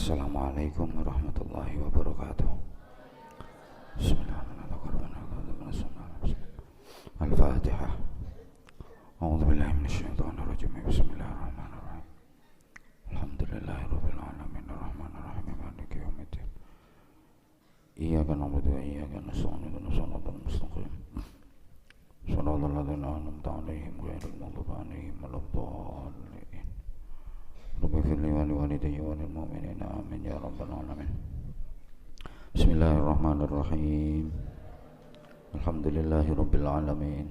Assalamualaikum warahmatullahi wabarakatuh. Bismillahirrahmanirrahim. Al-Fatihah. A'udzubillahi minasyaitonirrajim. Bismillahirrahmanirrahim. Alhamdulillahirabbil alamin arrahmanirrahim maliki yaumiddin. Iyyaka na'budu wa iyyaka nasta'in ihdinas siratal mustaqim. Shiratal ladzina an'amta 'alaihim ghairil maghdubi 'alaihim waladdallin. Rabbi firli wa liwalidayya wa lil mu'minina amin ya rabbal alamin. Bismillahirrahmanirrahim. Alhamdulillahirabbil alamin.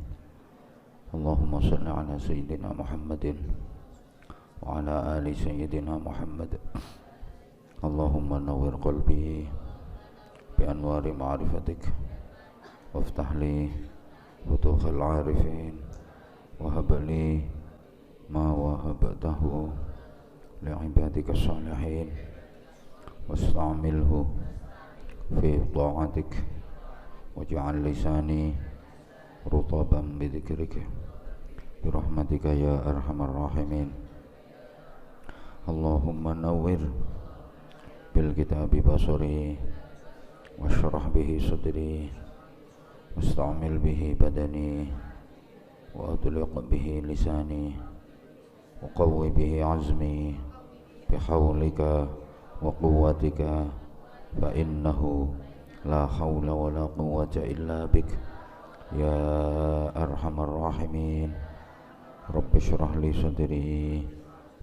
Allahumma shalli ala sayyidina Muhammadin wa ala ali sayyidina Muhammad. Allahumma nawwir qalbi bi anwari ma'rifatik waftah li futuhal 'arifin wa hab li ma wahabtahu li'ibadika salihin wasta'amilhu fi ta'atik waj'al lisani rutaban bidzikrika birahmatika ya arhamar rahimin. Allahumma nawwir bil kitabi basari washrah bihi sadri wasta'mil bihi badani wa atliq bihi lisani wa qawwi bihi azmi bihawlika wa quwwatika fa innahu la hawla wa la quwwata illa bik ya arhamar rahimin. Rabbi shrah li sadri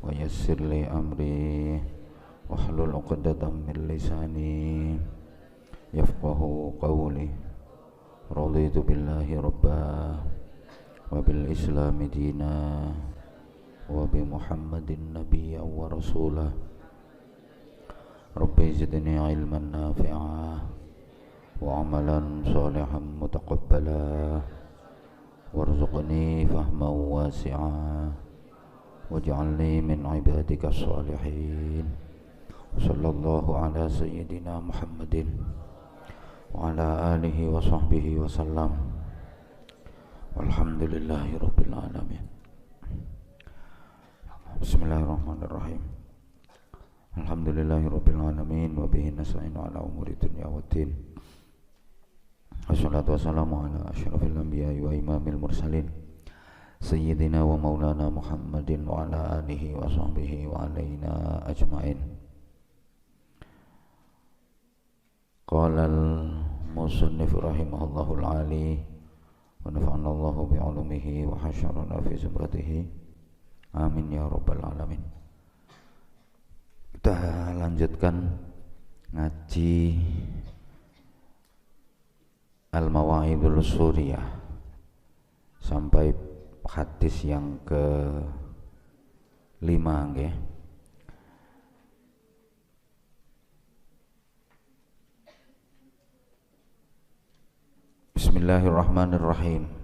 wa yassir li amri wahlul 'uqdatam min lisani yafqahu qawli. Raditu billahi rabba wa bil islami dina wa bi Muhammadin nabiyya wa rasulah. Rabbi zidni ilman nafi'a wa amalan salihan mutaqabbala warzuqni fahman wasi'a waj'alni min ibadika salihin. Sallallahu ala sayyidina Muhammadin wa ala alihi wa sahbihi wa sallam. Walhamdulillahi rabbil alamin. Bismillahirrahmanirrahim. Alhamdulillahirabbil alamin wa bihi nasta'inu ala umuri dunya waddin. Wassalatu wassalamu ala asyrafil anbiya'i wa imamil mursalin sayyidina wa maulana Muhammadin wa ala alihi wa sahbihi wa alaina ajma'in. Qala al-musannif rahimahullahu al-ali wa nafa'ana Allahu bi'ulumihi wa hasyarana fi zumratihi. Amin ya rabbal alamin. Kita lanjutkan ngaji Al-Mawa'idul Suriyah sampai hadis yang ke-5 nggih. Bismillahirrahmanirrahim.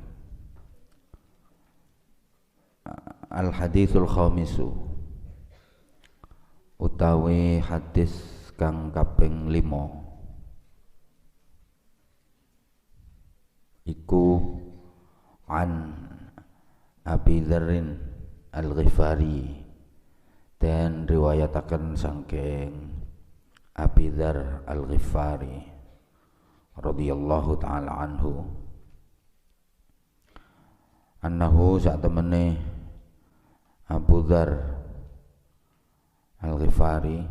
Al-hadithul khamisu utawi hadis kang kaping 5 iku an Abi Dzarrin Al-Ghifari, dan riwayataken saking Abi Dzar Al-Ghifari radhiyallahu ta'ala anhu annahu sak temene Abu Dzar Al-Ghifari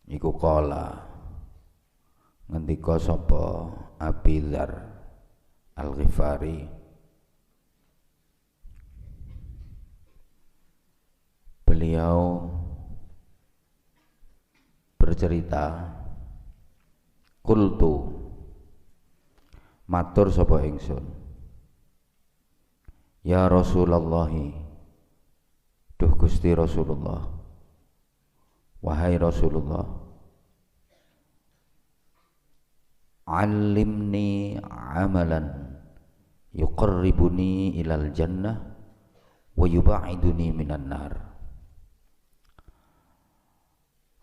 iku qala ngendika sapa Abi Dzar Al-Ghifari, beliau bercerita, qultu matur sapa ingsun, ya Rasulullah, duh Gusti Rasulullah, wahai Rasulullah, alimni amalan yuqarribuni ilal jannah wa yuba'iduni minan nar.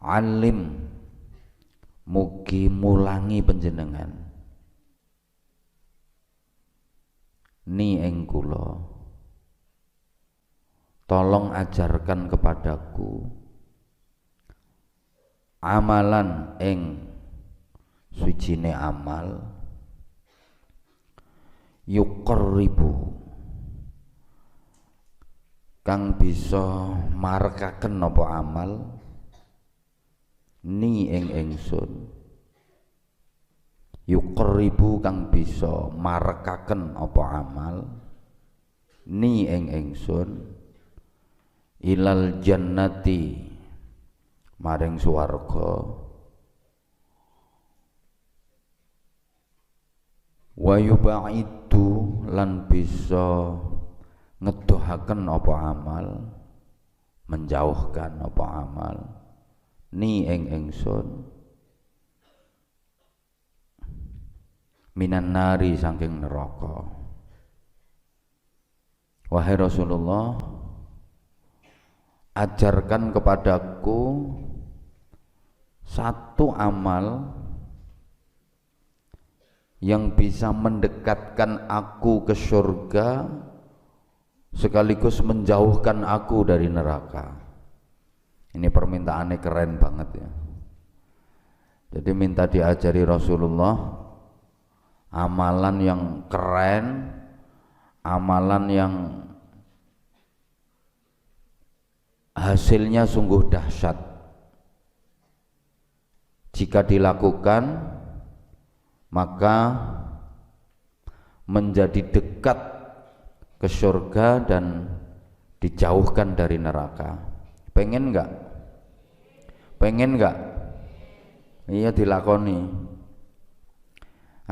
Alim, mugi mulangi panjenengan ni ing kula, tolong ajarkan kepadaku amalan ing suwijine amal yuqarribu kang bisa marekaken apa amal ni ing ingsun, yuqarribu kang bisa marekaken apa amal ni ing ingsun ilal jannati maring swarga wa yubaidu lan bisa ngedohaken apa amal, menjauhkan apa amal ni ing ingsun minan nari saking neraka. Wahai Rasulullah, ajarkan kepadaku satu amal yang bisa mendekatkan aku ke surga sekaligus menjauhkan aku dari neraka. Ini permintaannya keren banget ya. Jadi minta diajari Rasulullah amalan yang keren, amalan yang hasilnya sungguh dahsyat. Jika dilakukan maka menjadi dekat ke surga dan dijauhkan dari neraka. Pengen enggak? Pengen enggak? Iya dilakoni.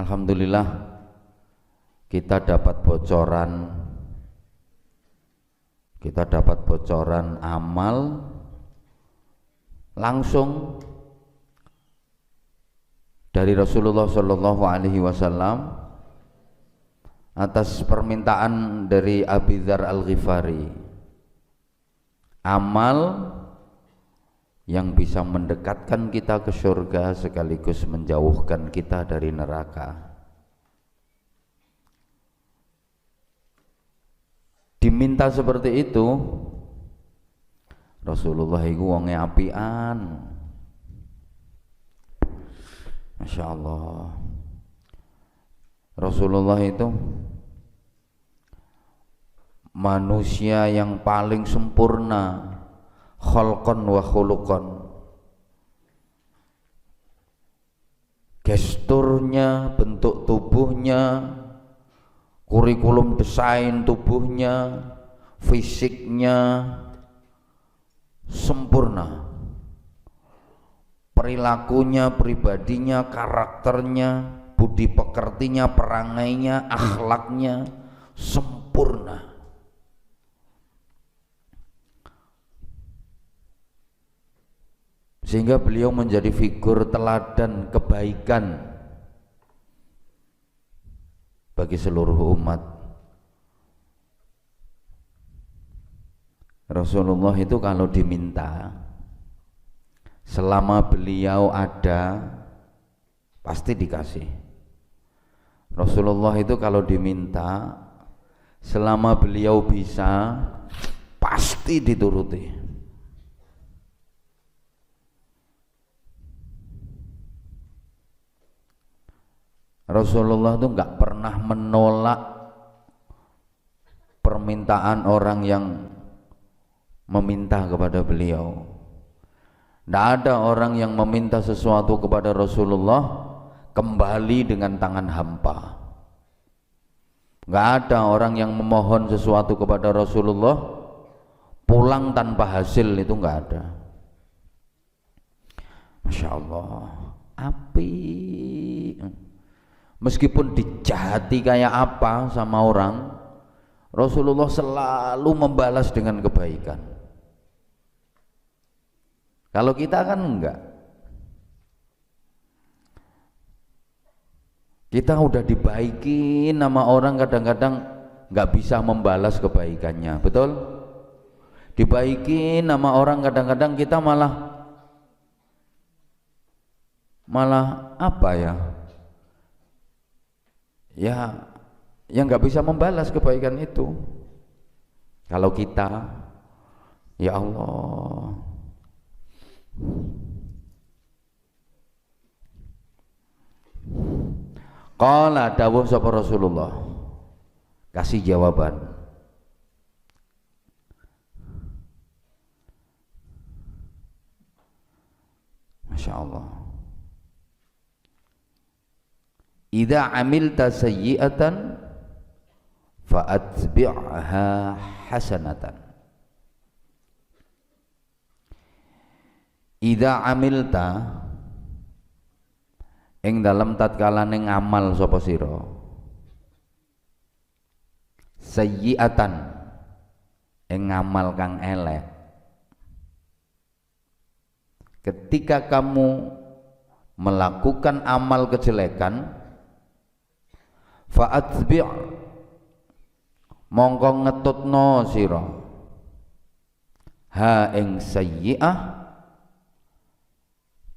Alhamdulillah kita dapat bocoran amal langsung dari Rasulullah Shallallahu Alaihi Wasallam atas permintaan dari Abi Dzar Al-Ghifari, amal yang bisa mendekatkan kita ke surga sekaligus menjauhkan kita dari neraka. Diminta seperti itu, Rasulullah iku wonge apian, Masya Allah. Rasulullah itu manusia yang paling sempurna khalqan wa khuluqan. Gesturnya, bentuk tubuhnya, kurikulum desain tubuhnya, fisiknya sempurna, perilakunya, pribadinya, karakternya, budi pekertinya, perangainya, akhlaknya sempurna. Sehingga beliau menjadi figur teladan kebaikan bagi seluruh umat. Rasulullah itu kalau diminta, selama beliau ada pasti dikasih. Rasulullah itu kalau diminta, selama beliau bisa pasti dituruti. Rasulullah itu nggak pernah menolak permintaan orang yang meminta kepada beliau. Tidak ada orang yang meminta sesuatu kepada Rasulullah kembali dengan tangan hampa. Nggak ada orang yang memohon sesuatu kepada Rasulullah pulang tanpa hasil, itu nggak ada. Masya Allah, api. Meskipun dijahati kayak apa sama orang, Rasulullah selalu membalas dengan kebaikan. Kalau kita kan enggak. Kita udah dibaikin sama orang, kadang-kadang enggak bisa membalas kebaikannya, betul? Dibaikin sama orang, kadang-kadang kita malah apa ya? Ya nggak bisa membalas kebaikan itu. Kalau kita, ya Allah, Qala dawuh sapa Rasulullah, kasih jawaban. Masya Allah. Idza amilta sayyi'atan fa'atbi'ha hasanatan. Idza amilta ing dalam tatkala ning ngamal sapa sira sayyi'atan ing ngamal kang elek, ketika kamu melakukan amal kejelekan, fa'atbi' mongko ngetutno sira ha ing sayyi'ah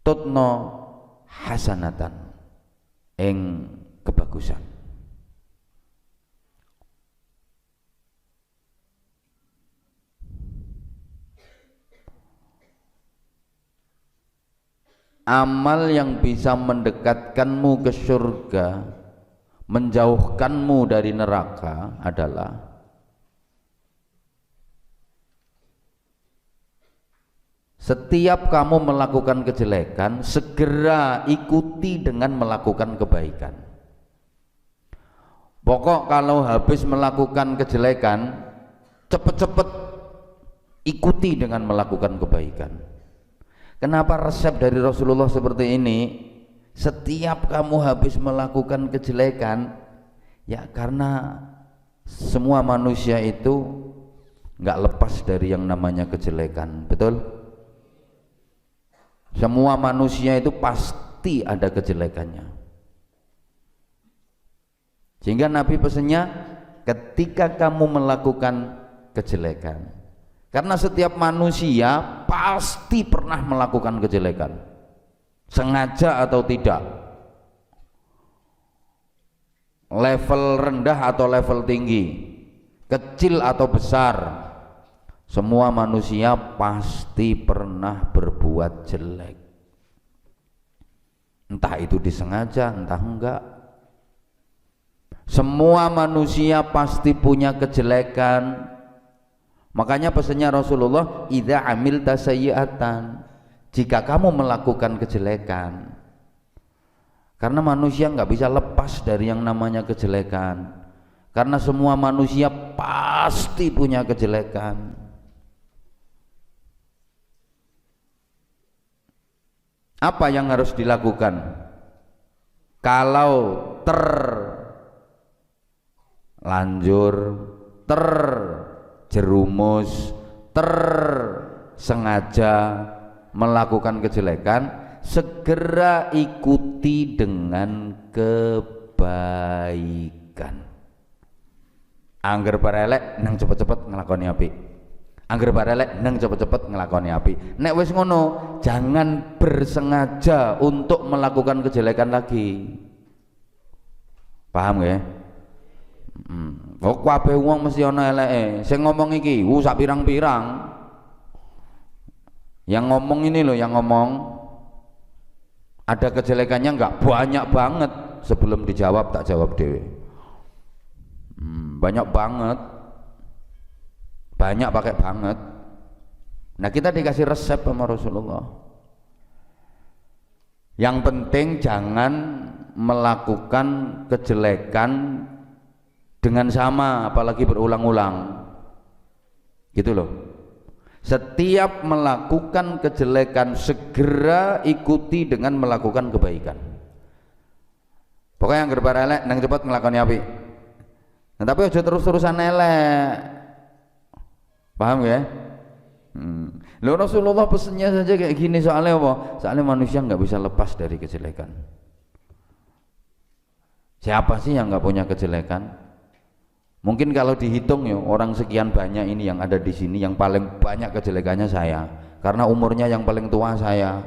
tutno hasanatan ing kebagusan. Amal yang bisa mendekatkanmu ke surga, menjauhkanmu dari neraka adalah setiap kamu melakukan kejelekan, segera ikuti dengan melakukan kebaikan. Pokok kalau habis melakukan kejelekan, cepet-cepet ikuti dengan melakukan kebaikan. Kenapa resep dari Rasulullah seperti ini? Setiap kamu habis melakukan kejelekan, ya karena semua manusia itu nggak lepas dari yang namanya kejelekan, betul? Semua manusia itu pasti ada kejelekannya. Sehingga Nabi pesannya, ketika kamu melakukan kejelekan, karena setiap manusia pasti pernah melakukan kejelekan, sengaja atau tidak, level rendah atau level tinggi, kecil atau besar, semua manusia pasti pernah berbuat jelek, entah itu disengaja entah enggak. Semua manusia pasti punya kejelekan. Makanya pesannya Rasulullah, idza amilta sayyi'atan, jika kamu melakukan kejelekan, karena manusia nggak bisa lepas dari yang namanya kejelekan, karena semua manusia pasti punya kejelekan. Apa yang harus dilakukan kalau terlanjur, terjerumus, tersengaja melakukan kejelekan? Segera ikuti dengan kebaikan. Angger barelek nang cepet-cepet nglakoni apik, angger barelek nang cepet-cepet nglakoni apik. Nek wis ngono, jangan bersengaja untuk melakukan kejelekan lagi. Paham ya? Kok kabeh wong mesti ana eleke. Sing ngomong iki sak pirang-pirang. Yang ngomong ini loh, yang ngomong ada kejelekannya enggak banyak banget. Sebelum dijawab tak jawab dewe. Banyak banget. Banyak pakai banget. Nah, kita dikasih resep sama Rasulullah. Yang penting jangan melakukan kejelekan dengan sama, apalagi berulang-ulang, gitu loh. Setiap melakukan kejelekan segera ikuti dengan melakukan kebaikan. Pokoknya yang gerbar elek nang cepet ngelakoni apik. Nah, tapi aja terus-terusan elek. Paham ya? Loh, Rasulullah pesennya saja kayak gini, soalnya apa? Soalnya manusia nggak bisa lepas dari kejelekan. Siapa sih yang nggak punya kejelekan? Mungkin kalau dihitung ya, orang sekian banyak ini yang ada di sini, yang paling banyak kejelekannya saya, karena umurnya yang paling tua saya,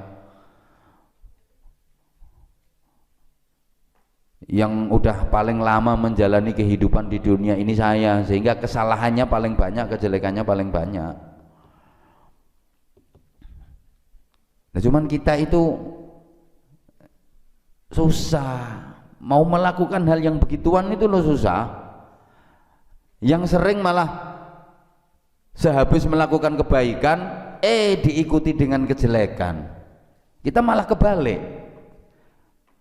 yang udah paling lama menjalani kehidupan di dunia ini saya, sehingga kesalahannya paling banyak, kejelekannya paling banyak. Nah, cuman kita itu susah mau melakukan hal yang begituan itu loh susah. Yang sering malah sehabis melakukan kebaikan diikuti dengan kejelekan. Kita malah kebalik.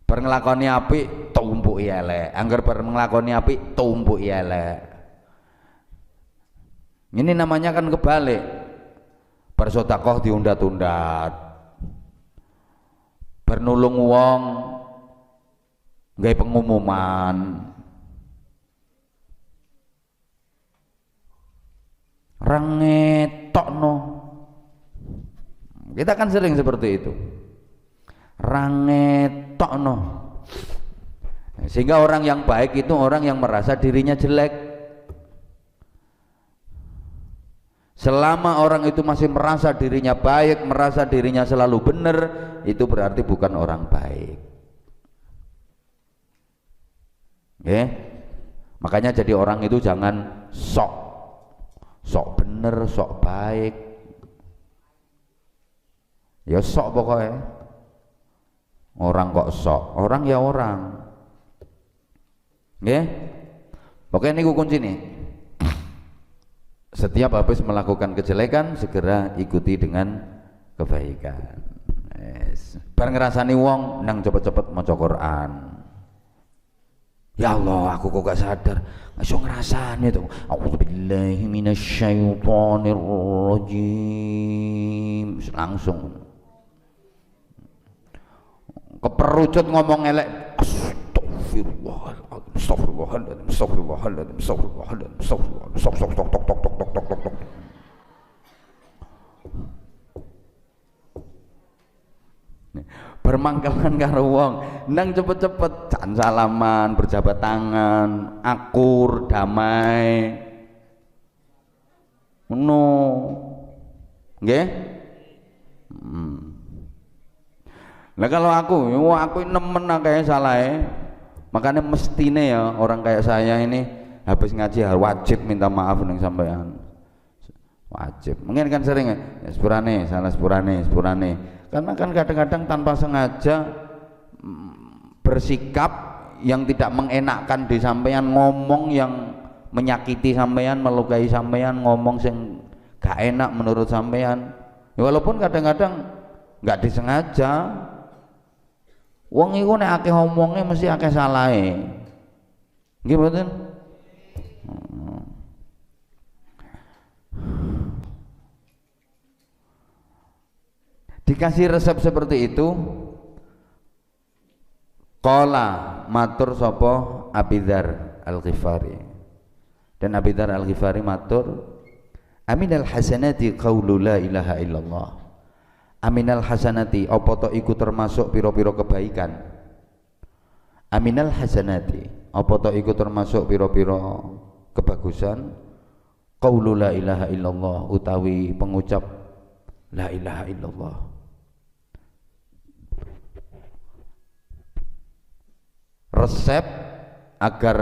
Bar nglakoni apik tumpuki elek, angger bar nglakoni apik tumpuki elek. Ini namanya kan kebalik. Bar sedekah diundat-undat. Bar nulung wong nggawe pengumuman. Rangetokno. Kita kan sering seperti itu. Rangetokno. Sehingga orang yang baik itu orang yang merasa dirinya jelek. Selama orang itu masih merasa dirinya baik, merasa dirinya selalu benar, itu berarti bukan orang baik. Makanya jadi orang itu jangan sok bener, sok baik. Ya sok pokoknya. Orang kok sok, orang ya orang. Pokoknya ini kunci nih. Setiap habis melakukan kejelekan segera ikuti dengan kebaikan. Bar ngrasani wong nang cepet-cepet maca Quran. Ya Allah, aku kok gak sadar, langsung ngerasani tuh. A'udzubillahi minasyaitonir rajim. Langsung keperucut ngomong elek. Astagfirullahaladzim, astagfirullahaladzim, astagfirullahaladzim, astagfirullahaladzim, astagfirullahaladzim. Bermangkalan karo wong nang cepet-cepet jan salaman, berjabat tangan, akur, damai. Ngono. Nggih? Nah kalau aku nemen akeh salahe. Makanya mestine ya orang kayak saya ini habis ngaji wajib minta maaf ning sampean. Wajib. Mungkin kan sering ya sepurane, salah sepurane. Karena kan kadang-kadang tanpa sengaja bersikap yang tidak mengenakkan di sampean, ngomong yang menyakiti sampean, melukai sampean, ngomong sing gak enak menurut sampean. Ya, walaupun kadang-kadang gak disengaja. Wong iku nek akeh omongnya mesti akeh salahe. Nggih mboten? Dikasih resep seperti itu, qala matur sapa Abidar Al-Ghifari. Dan Abidar Al-Ghifari matur, aminal hasanati qaulu la ilaha illallah. Aminal hasanati apa to iku termasuk pira-pira kebaikan. Aminal hasanati apa to iku termasuk pira-pira kebagusan. Qaulu la ilaha illallah utawi pengucap la ilaha illallah. Resep agar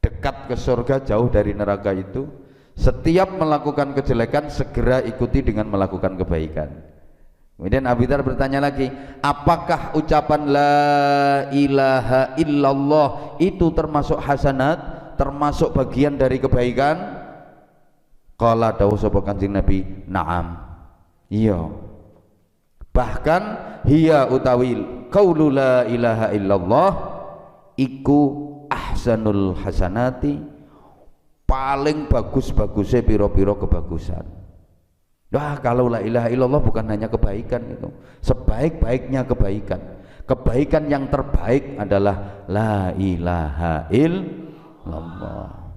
dekat ke surga, jauh dari neraka itu, setiap melakukan kejelekan segera ikuti dengan melakukan kebaikan. Kemudian Abidar bertanya lagi, apakah ucapan la ilaha illallah itu termasuk hasanat, termasuk bagian dari kebaikan? Qala dawuh sapa Kanjeng Nabi, na'am. Iya. Bahkan hiya utawi qaulu la ilaha illallah iku ahsanul hasanati, paling bagus-bagusnya piro-piro kebagusan. Wah, kalau la ilaha illallah bukan hanya kebaikan itu, sebaik-baiknya kebaikan. Kebaikan yang terbaik adalah la ilaha illallah.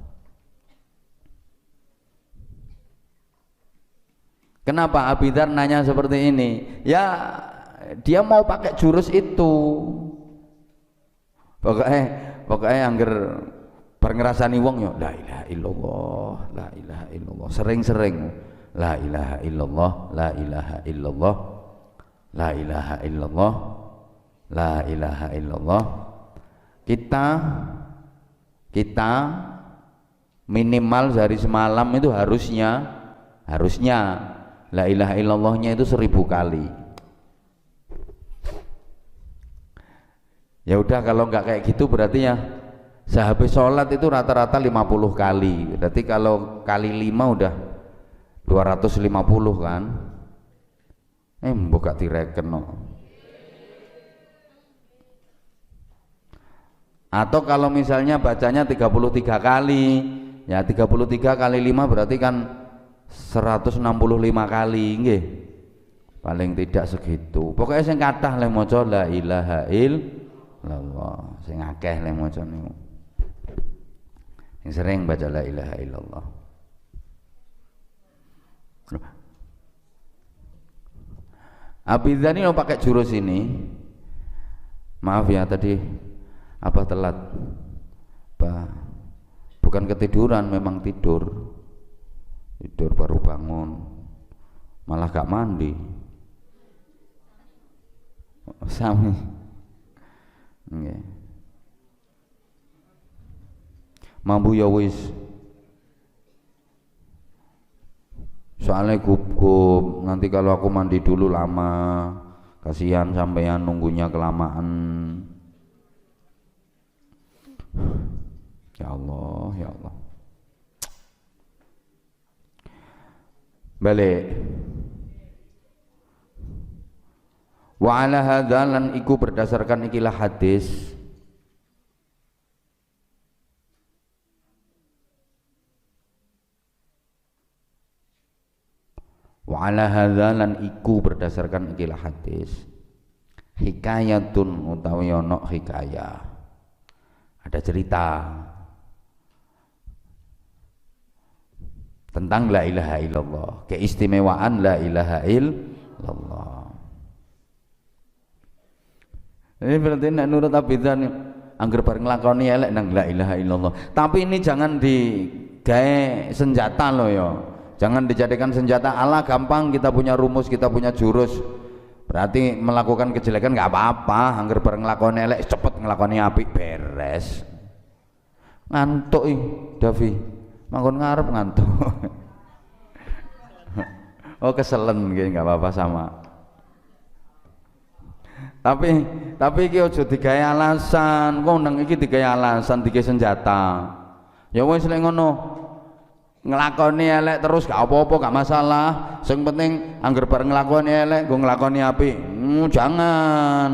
Kenapa Abidar nanya seperti ini? Ya, dia mau pakai jurus itu. Pokoknya angger bar ngrasani wong yo la ilaha illallah, la ilaha illallah, sering-sering la ilaha illallah, la ilaha illallah, la ilaha illallah, la ilaha illallah. Kita minimal sehari semalam itu harusnya la ilaha illallahnya itu 1000 kali. Ya udah, kalau nggak kayak gitu berarti ya sehabis sholat itu rata-rata 50 kali. Berarti kalau kali 5 udah 250 kan. Mbok gak direken no. Atau kalau misalnya bacanya 33 kali, ya 33 kali 5 berarti kan 165 kali nggih. Paling tidak segitu. Pokoknya sing kathah le maca la ilaha illallah. Sing akeh le maca niku. Sing sering baca la ilaha illallah. Abidhan ini pakai jurus ini. Maaf ya tadi apa telat. Bukan ketiduran, memang tidur baru bangun, malah gak mandi. Sami nggih. Mambu ya wis, soalnya gugup nanti kalau aku mandi dulu lama, kasihan sampeyan nunggunya kelamaan. Ya Allah, ya Allah. Balik. Wa ala hadza lan iku berdasarkan ikilah hadis. Wa ala hadza lan iku berdasarkan ikilah hadis. Hikayatun utawi ana hikayah. Ada cerita tentang la ilaha illallah, keistimewaan la ilaha illallah. Ini berarti nek nurut Abidhan angger bareng nglakoni elek nang la ilaha illallah. Tapi ini jangan digawe senjata loh ya. Jangan dijadikan senjata. Allah gampang, kita punya rumus, kita punya jurus. Berarti melakukan kejelekan nggak apa-apa, angger bareng nglakoni elek cepet nglakoni apik beres. Ngantuk Davi. Manggon ngarep ngantuk. Oh keselen gitu, nggak apa-apa sama. Tapi iki aja digawe alasan. Wong nang iki digawe alasan, digawe senjata. Ya wis lek ngono. Nglakoni elek terus gak apa-apa, gak masalah. Sing penting angger bareng nglakoni elek nggo nglakoni apik. Jangan.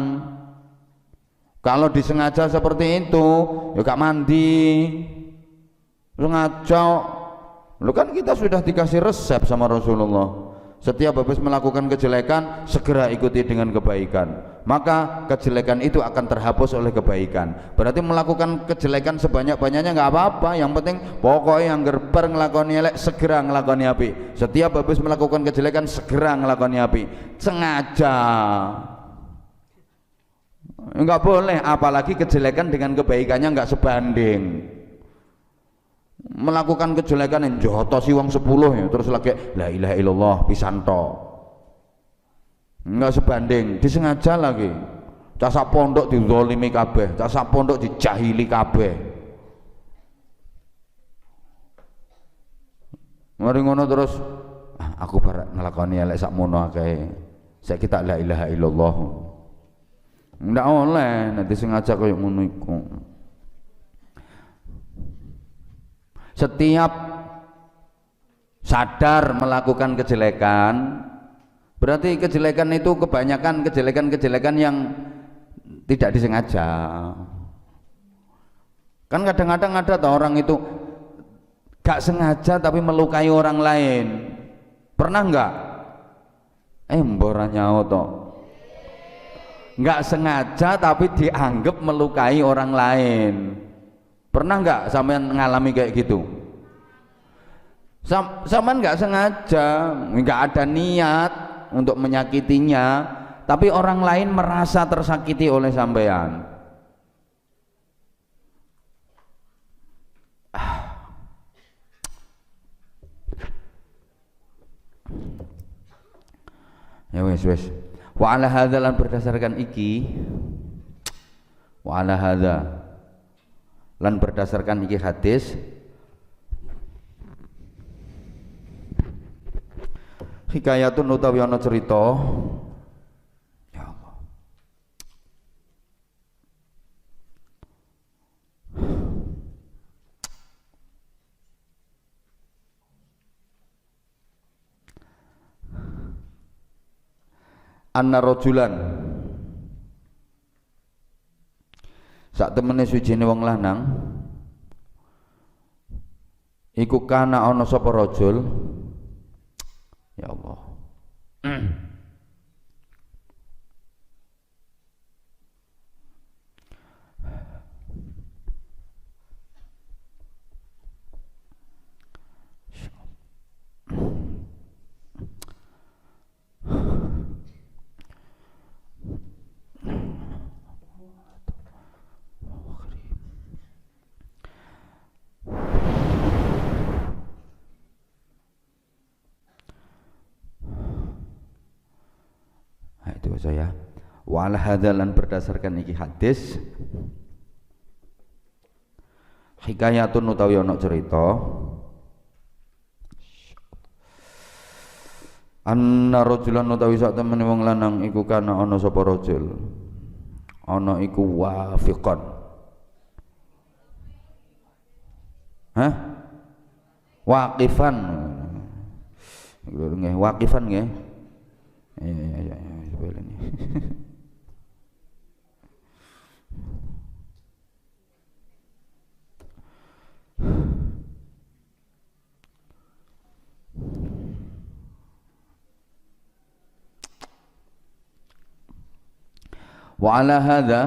Kalau disengaja seperti itu, ya gak mandi. Sengaja, lu kan kita sudah dikasih resep sama Rasulullah. Setiap habis melakukan kejelekan, segera ikuti dengan kebaikan. Maka kejelekan itu akan terhapus oleh kebaikan. Berarti melakukan kejelekan sebanyak-banyaknya nggak apa-apa. Yang penting pokoknya yang gerber ngelakoni elek, segera ngelakoni api. Setiap habis melakukan kejelekan, segera ngelakoni api. Sengaja. Nggak boleh, apalagi kejelekan dengan kebaikannya nggak sebanding. Melakukan kejelekan yang jotosi wong 10 ya, terus lagi la ilaha illallah pisan tok, enggak sebanding, disengaja lagi. Casak pondok dizalimi kabeh, casak pondok dijahili kabeh. Mari ngono terus aku barek nglakoni elek sakmono akeh, saiki tak la ilaha illallah. Ndak oleh nanti sengaja koyo ngono iku. Setiap sadar melakukan kejelekan, berarti kejelekan itu kebanyakan kejelekan-kejelekan yang tidak disengaja. Kan kadang-kadang ada tuh orang itu gak sengaja tapi melukai orang lain. Pernah enggak? Mboranya toh. Enggak sengaja tapi dianggap melukai orang lain. Pernah nggak sampean ngalami kayak gitu? Sampean nggak sengaja, nggak ada niat untuk menyakitinya, tapi orang lain merasa tersakiti oleh sampean. Ya wes. Wa ala hadza lan berdasarkan iki. Wa ala hadza lan berdasarkan iki hadis hikayatun utawi ana cerita. Ya Allah, anna rajulan sak temene suwijine wong lanang iku kana ana sapa rajul ya Allah itu saya wa ala hadalan berdasarkan iki hadis hikayatun utawi ana cerita anna rajulan utawi sak temene wong lanang iku kana ana sapa rajul ana iku wafiqan waqifan nggih waqifan nggih ya coba ini wa ala hadza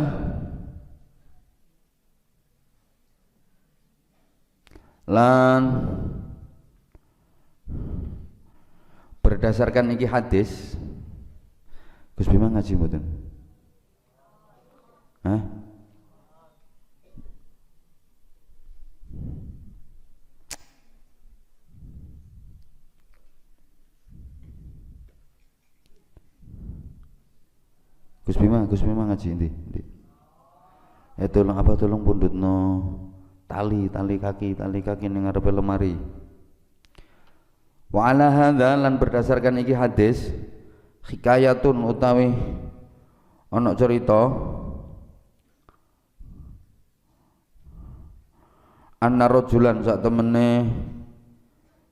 lan berdasarkan iki hadis Gus Bima ngaji mboten? Hah? Gus Bima ngaji ndi? Tolong pundutno tali kaki ning ngarepe lemari. Wa ala hadza lan berdasarkan iki hadis hikayatun utawi ana cerita anna rajulan sak temene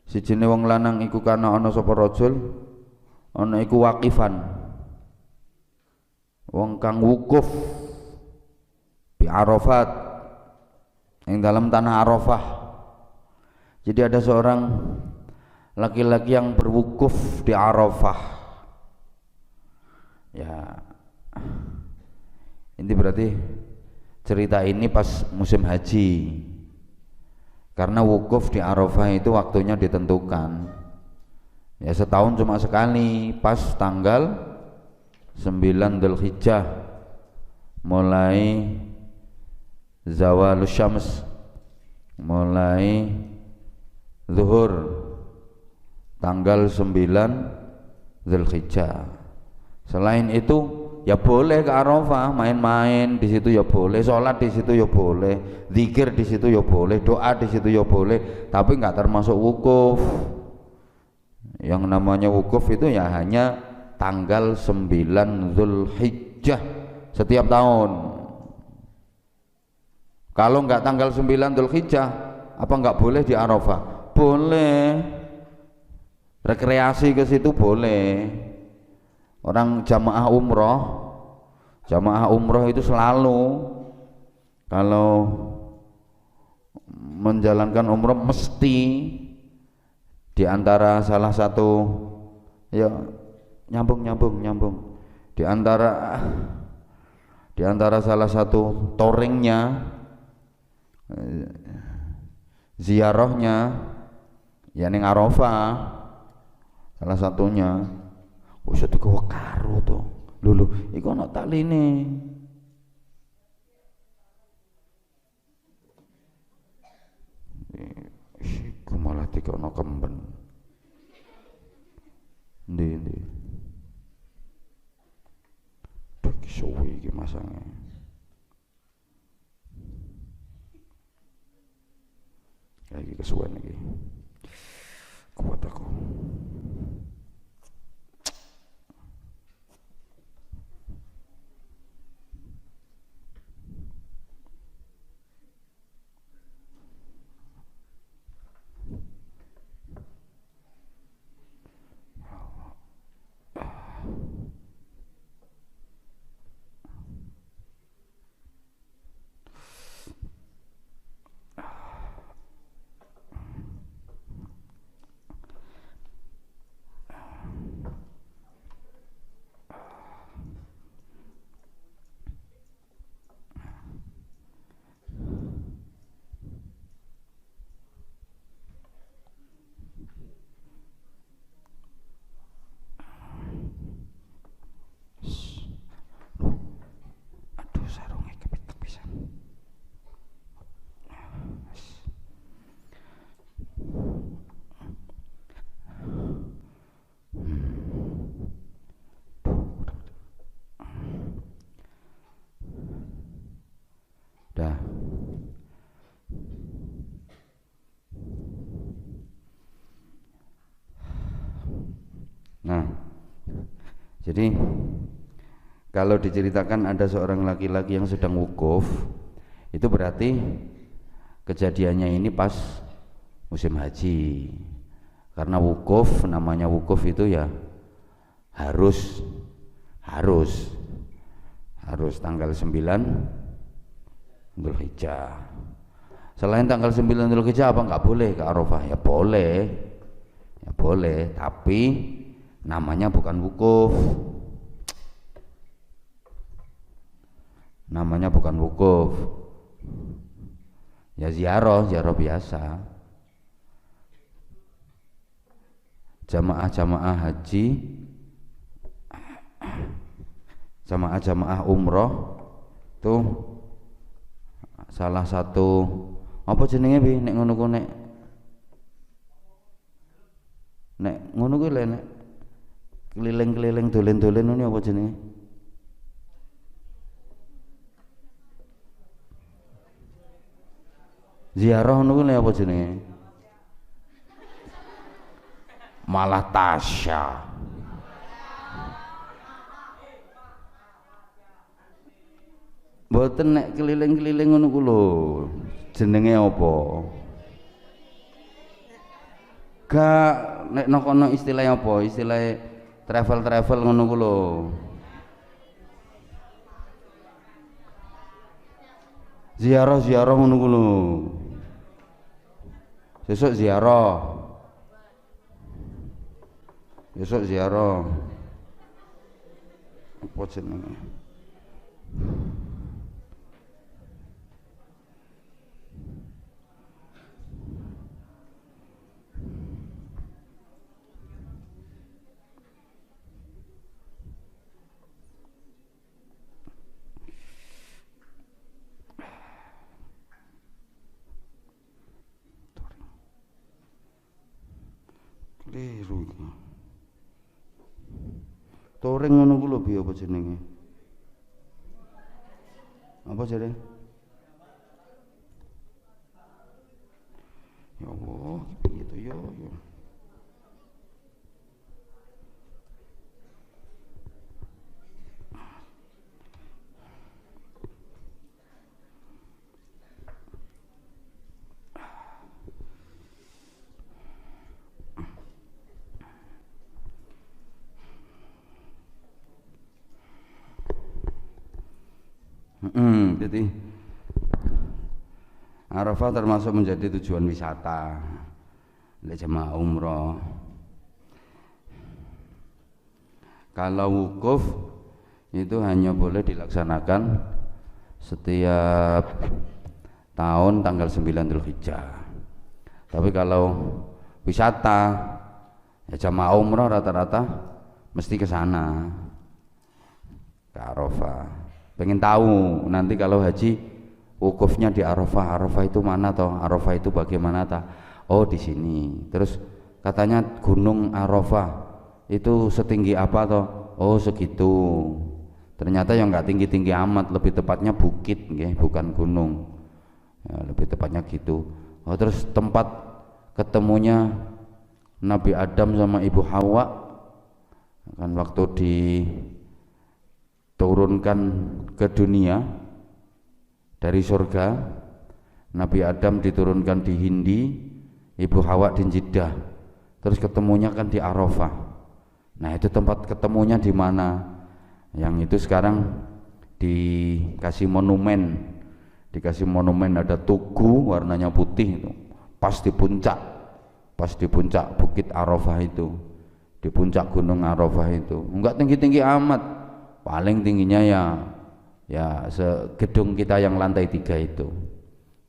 sijine wong lanang iku kana ana sapa rajul ana iku waqifan wong kang wukuf bi Arafat ing dalam tanah Arafah. Jadi ada seorang laki-laki yang berwukuf di Arafah. Ya, ini berarti cerita ini pas musim haji, karena wukuf di Arafah itu waktunya ditentukan. Ya setahun cuma sekali, pas tanggal 9 Dzulhijjah mulai zawalus syams, mulai zuhur tanggal 9 Dzulhijjah. Selain itu ya boleh ke Arafah, main-main di situ ya boleh, sholat di situ ya boleh, zikir di situ ya boleh, doa di situ ya boleh, tapi nggak termasuk wukuf. Yang namanya wukuf itu ya hanya tanggal 9 Dzulhijjah setiap tahun. Kalau nggak tanggal 9 Dzulhijjah, apa nggak boleh di Arafah? Boleh. Rekreasi ke situ boleh. Orang jamaah umroh itu selalu kalau menjalankan umroh mesti di antara salah satu ya nyambung di antara salah satu touringnya ziarahnya ya ning Arafah salah satunya. Wis digawa karo to. Lho, iku ana taline. Iku malah dikono kemben. Ndi. Duh suwi iki masange. Lagi kesuwen iki. Kuat aku. Jadi kalau diceritakan ada seorang laki-laki yang sedang wukuf, itu berarti kejadiannya ini pas musim haji. Karena wukuf, namanya wukuf itu ya harus tanggal 9 Dzulhijjah. Selain tanggal 9 Dzulhijjah apa nggak boleh ke Arafah? Ya boleh, tapi namanya bukan wukuf. Namanya bukan wukuf. Ya ziarah biasa. Jamaah haji, jamaah umroh tuh salah satu apa jenenge bi nek ngono ku nek ngono ku nek keliling-keliling dolen-dolen ini apa jenenge? Ziarah ngono ku apa jenenge? Malah tasya. Mboten nek keliling-keliling ngono ku lho. Jenenge apa? Gak nek kono istilahnya apa? Istilah travel ngono ku lho. Ziarah ngono ku lho. Besok ziarah. Apa jenenge? Keliru iki. Touring ngono ku lho piye apa jenenge? Apa jenenge? Ya Allah, piye to yo. Jadi Arafah termasuk menjadi tujuan wisata oleh jemaah umroh. Kalau wukuf itu hanya boleh dilaksanakan setiap tahun tanggal 9 Dzulhijjah. Tapi kalau wisata ya jemaah umroh rata-rata mesti ke sana, ke Arafah. Pengen tahu nanti kalau haji wukufnya di Arafah, Arafah itu mana toh? Arafah itu bagaimana toh? Oh di sini. Terus katanya gunung Arafah itu setinggi apa toh? Oh segitu. Ternyata yang nggak tinggi-tinggi amat, lebih tepatnya bukit, bukan gunung. Ya, lebih tepatnya gitu. Oh terus tempat ketemunya Nabi Adam sama Ibu Hawa kan waktu diturunkan ke dunia dari surga, Nabi Adam diturunkan di Hindi, Ibu Hawa di Jeddah, terus ketemunya kan di Arafah. Nah itu tempat ketemunya di mana? Yang itu sekarang dikasih monumen ada tugu warnanya putih itu, pas di puncak bukit Arafah itu, di puncak gunung Arafah itu, enggak tinggi-tinggi amat, paling tingginya ya segedung kita yang lantai 3 itu,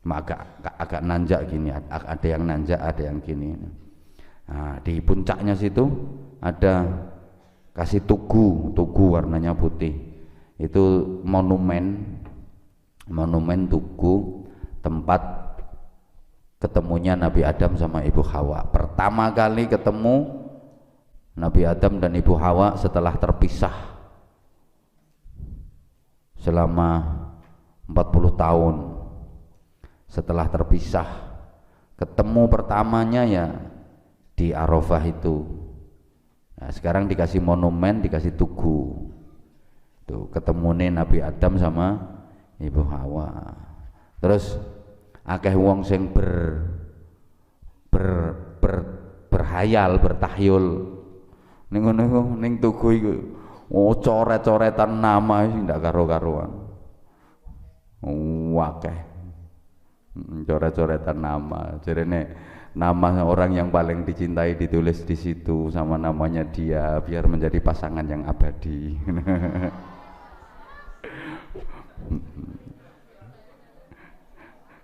agak nanjak gini, ada yang nanjak ada yang gini. Nah, di puncaknya situ ada kasih tugu warnanya putih, itu monumen tugu tempat ketemunya Nabi Adam sama Ibu Hawa. Pertama kali ketemu Nabi Adam dan Ibu Hawa setelah terpisah selama 40 tahun. Setelah terpisah ketemu pertamanya ya di Arafah itu. Nah, sekarang dikasih monumen, dikasih tugu. Tuh, ketemune Nabi Adam sama Ibu Hawa. Terus akeh wong sing berhayal, bertahyul. Ning ngono iku ning tugu iku coret-coretan nama sing ndak karo-karuan. Akeh. Coret-coretan nama. Jarene nama orang yang paling dicintai ditulis di situ sama namanya dia biar menjadi pasangan yang abadi.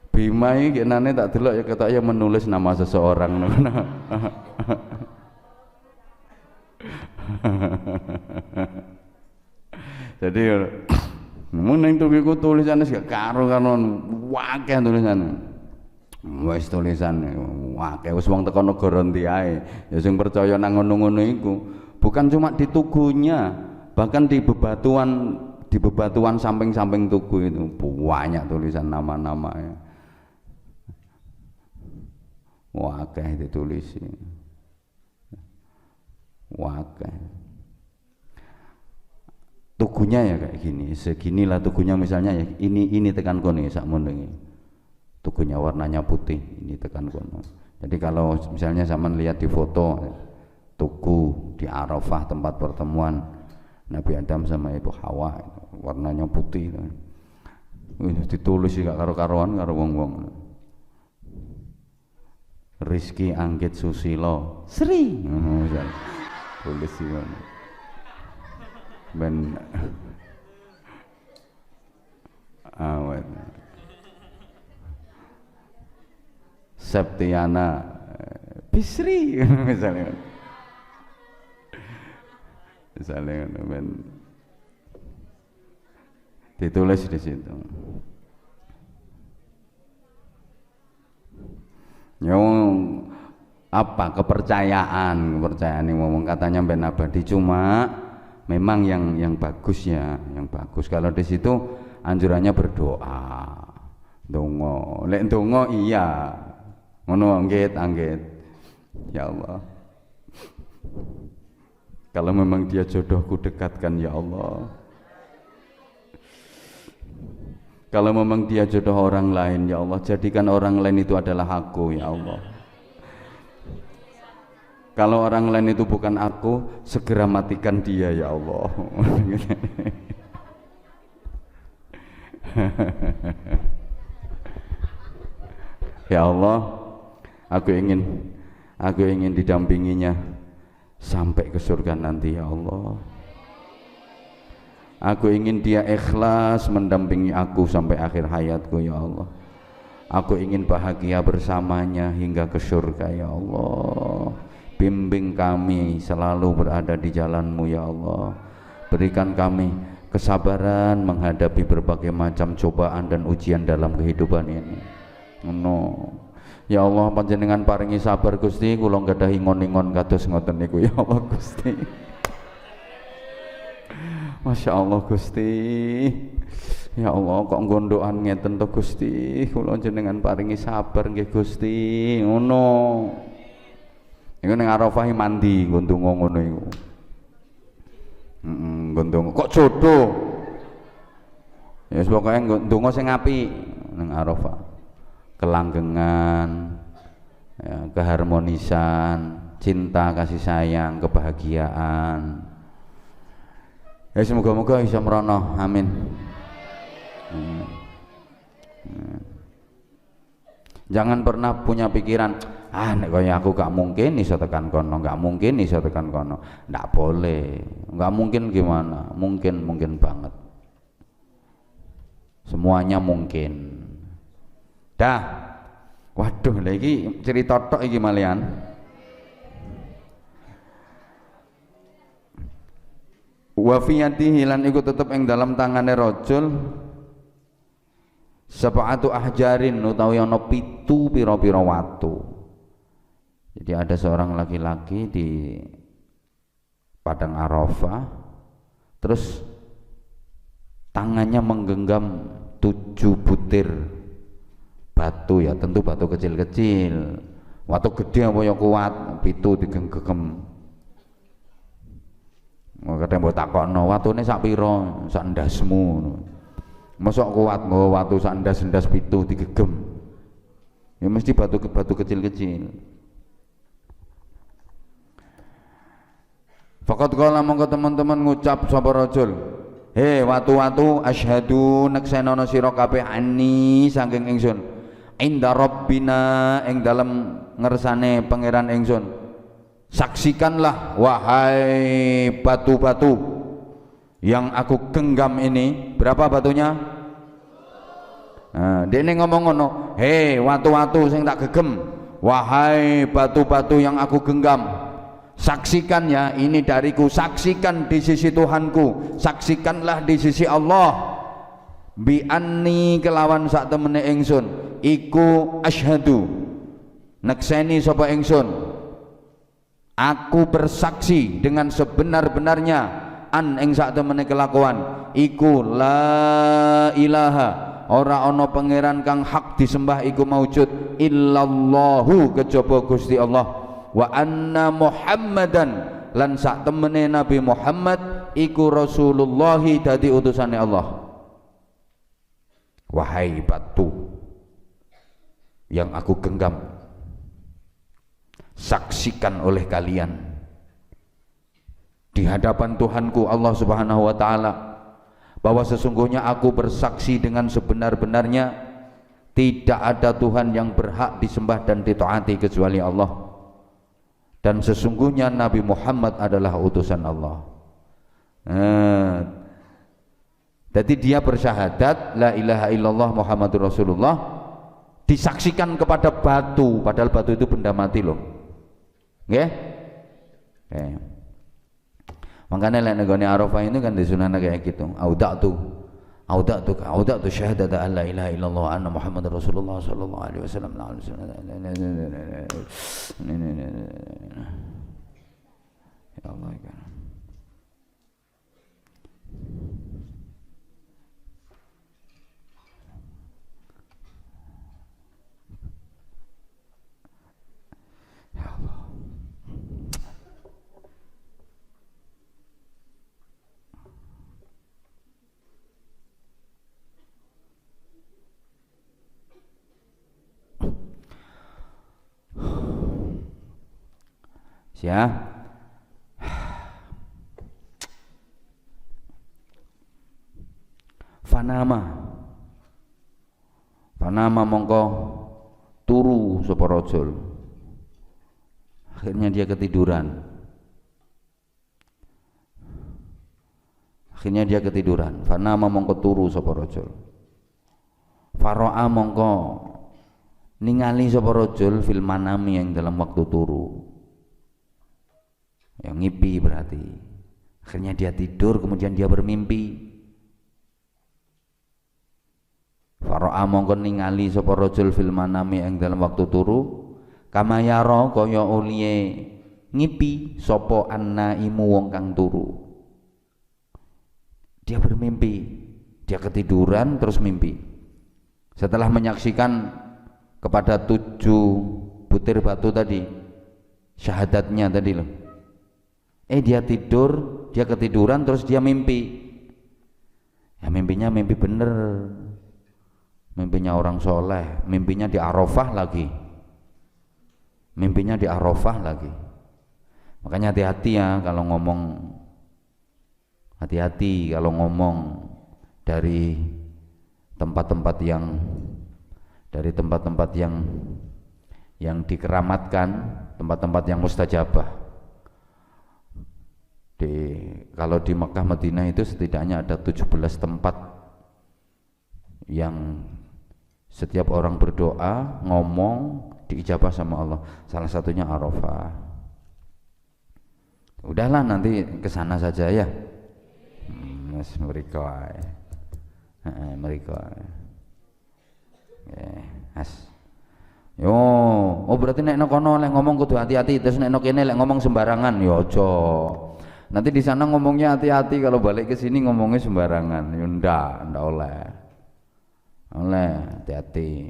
Bima iki kenane tak delok ya ketok ya menulis nama seseorang. Jadi mun ning tuku tulisane gak karo-karon, akeh tulisane. Wis tulisan akeh wis wong teko negara ndi ae ya sing percaya nang ngono-ngono iku bukan cuma di tugunya bahkan di bebatuan samping-samping tugu itu banyak tulisan nama-namanya akeh ditulisi akeh tugunya ya kayak gini seginilah tugunya misalnya ya ini tekan kono sak mono iki tugunya warnanya putih ini tekan kono. Jadi kalau misalnya zaman lihat di foto tugu di Arafah tempat pertemuan Nabi Adam sama Ibu Hawa warnanya putih. Ditulis juga karo-karoan karo wong-wong. Rizky Anggit Susilo Sri. Tulis iki. Ben awet. Septiana Bisri misalnya ditulis di situ. Yang apa kepercayaan ini ngomong katanya ben abadi cuma memang yang bagus ya, yang bagus. Kalau di situ anjurannya berdoa, dongo, lek dongo iya. Ngono anggit ya Allah kalau memang dia jodohku dekatkan ya Allah kalau memang dia jodoh orang lain ya Allah jadikan orang lain itu adalah aku ya Allah kalau orang lain itu bukan aku segera matikan dia ya Allah. Ya Allah aku ingin didampinginya sampai ke surga nanti ya Allah. Aku ingin dia ikhlas mendampingi aku sampai akhir hayatku ya Allah. Aku ingin bahagia bersamanya hingga ke surga ya Allah. Bimbing kami selalu berada di jalan-Mu ya Allah. Berikan kami kesabaran menghadapi berbagai macam cobaan dan ujian dalam kehidupan ini. Ya Allah panjenengan paringi sabar Gusti kula gadhahi ingon-ingon kados ngoten niku ya Allah Gusti. Masya Allah Gusti. Ya Allah kok gondokan ngeten to Gusti kula jenengan paringi sabar nggih Gusti ngono. Iku ning Arafah mandi nggo ndonga ngono iku. Nggo kok jodoh. Ya wis pokoke nggo ndonga sing apik ning Arafah. Kelanggengan, ya, keharmonisan, cinta, kasih sayang, kebahagiaan. Ya semoga-moga bisa merono, amin. Jangan pernah punya pikiran, nek kaya aku gak mungkin iso tekan kono, gak mungkin iso tekan kono. Ndak boleh, gak mungkin gimana? Mungkin banget. Semuanya mungkin. Dah, waduh lagi cerita tok iki malian. Wa fiyatihi lan iku tetep ing dalam tangane rajul sab'atu ahjarin utawi ana 7 pira-pira watu. Jadi ada seorang laki-laki di padang Arafah terus tangannya menggenggam 7 butir batu, ya tentu batu kecil-kecil. Watu gede apa ya kuat, 7 digenggam. Kadang mbok takokno, watune sak pira? Sak ndasmu. Mosok kuat nggawa watu sak ndas-ndas 7 digegem. Ya mesti batu kecil-kecil. Faqat qala mongko teman-teman ngucap sapa rajul, "He watu-watu asyhadu neksenono sira kabeh ani saking ingsun. Inda rabbina ing dalem ngersane pangeran ingsun. Saksikanlah wahai batu-batu yang aku genggam ini." Berapa batunya? Nah, dene ngomong ngono, "He watu-watu sing tak gegem, wahai batu-batu yang aku genggam. Saksikan ya, ini dariku, saksikan di sisi Tuhanku, saksikanlah di sisi Allah. Bi anni kelawan sak temene ingsun, iku asyhadu nekseni sapa ingsun, aku bersaksi dengan sebenar-benarnya an ing sak temene kelakuan, iku la ilaha ora ana pangeran kang hak disembah iku maujud illallahu kejaba Gusti Allah. Wa anna Muhammadan lan sak temene Nabi Muhammad iku Rasulullah dadi utusane Allah. Wahai batu yang aku genggam, saksikan oleh kalian di hadapan Tuhanku Allah Subhanahu wa taala bahwa sesungguhnya aku bersaksi dengan sebenar-benarnya tidak ada Tuhan yang berhak disembah dan ditaati kecuali Allah. Dan sesungguhnya Nabi Muhammad adalah utusan Allah. Jadi dia bersyahadat la ilaha illallah Muhammadur Rasulullah, disaksikan kepada batu, padahal batu itu benda mati loh. Nggih? Okay. Makanya lek negone Arafah itu kan disunahna kayak gitu. Auda'tu syahadata an la ilaha illallah anna Muhammadar Rasulullah sallallahu alaihi wasallam. Ya Allah ya. Ya Allah. Ya, fanama mongko turu sapa rajul. Akhirnya dia ketiduran. Fanama mongko turu sapa rajul. Faro'a mongko ningali sapa rajul fil manami yang dalam waktu turu. Yang ngipi berarti. Akhirnya dia tidur, kemudian dia bermimpi. Faro'a mongko ningali sapa rajul fil manami ing dalam waktu turu, kama yara kaya uliye ngipi sapa annaimu wong kang turu. Dia bermimpi, dia ketiduran terus mimpi. Setelah menyaksikan kepada 7 butir batu tadi, syahadatnya tadi loh. Dia tidur, dia ketiduran terus dia mimpi. Ya mimpinya mimpi bener. Mimpinya orang soleh, mimpinya di Arafah lagi. Makanya hati-hati ya kalau ngomong. Hati-hati kalau ngomong dari tempat-tempat yang dikeramatkan, tempat-tempat yang mustajabah. Kalau di Mekah Madinah itu setidaknya ada 17 tempat yang setiap orang berdoa ngomong diijabah sama Allah. Salah satunya Arafah. Udahlah nanti kesana saja ya. Mas mereka berarti nek kono lek ngomong kudu hati-hati, terus nek kene lek ngomong sembarangan ya aja. Nanti di sana ngomongnya hati-hati, kalau balik ke sini ngomongnya sembarangan. Ya ndak oleh. Hati-hati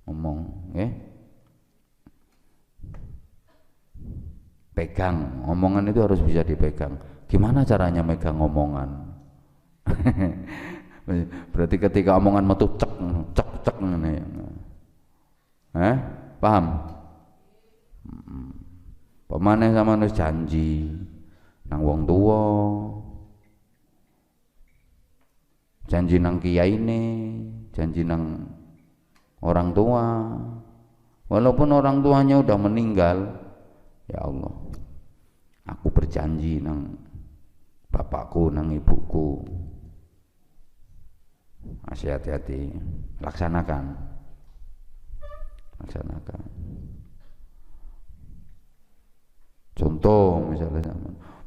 ngomong, nggih. Pegang, omongan itu harus bisa dipegang. Gimana caranya megang omongan? Berarti ketika omongan metu cek cek cek ngene. Paham? Pemane sama nus janji nang wong tua, janji nang kiyaine, janji nang orang tua, walaupun orang tuanya udah meninggal, ya Allah, aku berjanji nang bapakku, nang ibuku, masih hati-hati, laksanakan. Contoh misalnya,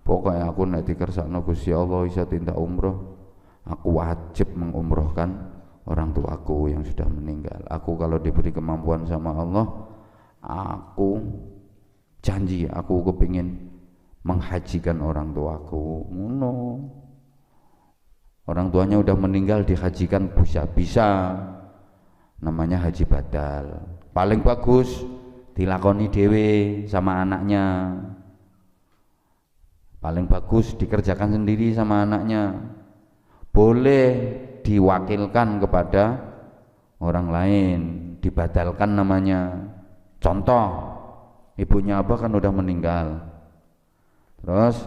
pokoknya aku nek dikersakno Gusti Allah bisa tindak umroh, aku wajib mengumrohkan orang tuaku yang sudah meninggal. Aku kalau diberi kemampuan sama Allah, aku janji aku kepingin menghajikan orang tuaku. Ngono. Orang tuanya udah meninggal dihajikan bisa. Namanya haji badal. Paling bagus dilakoni dewe sama anaknya. Paling bagus dikerjakan sendiri sama anaknya. Boleh diwakilkan kepada orang lain, dibadalkan namanya. Contoh, ibunya Abah kan udah meninggal. Terus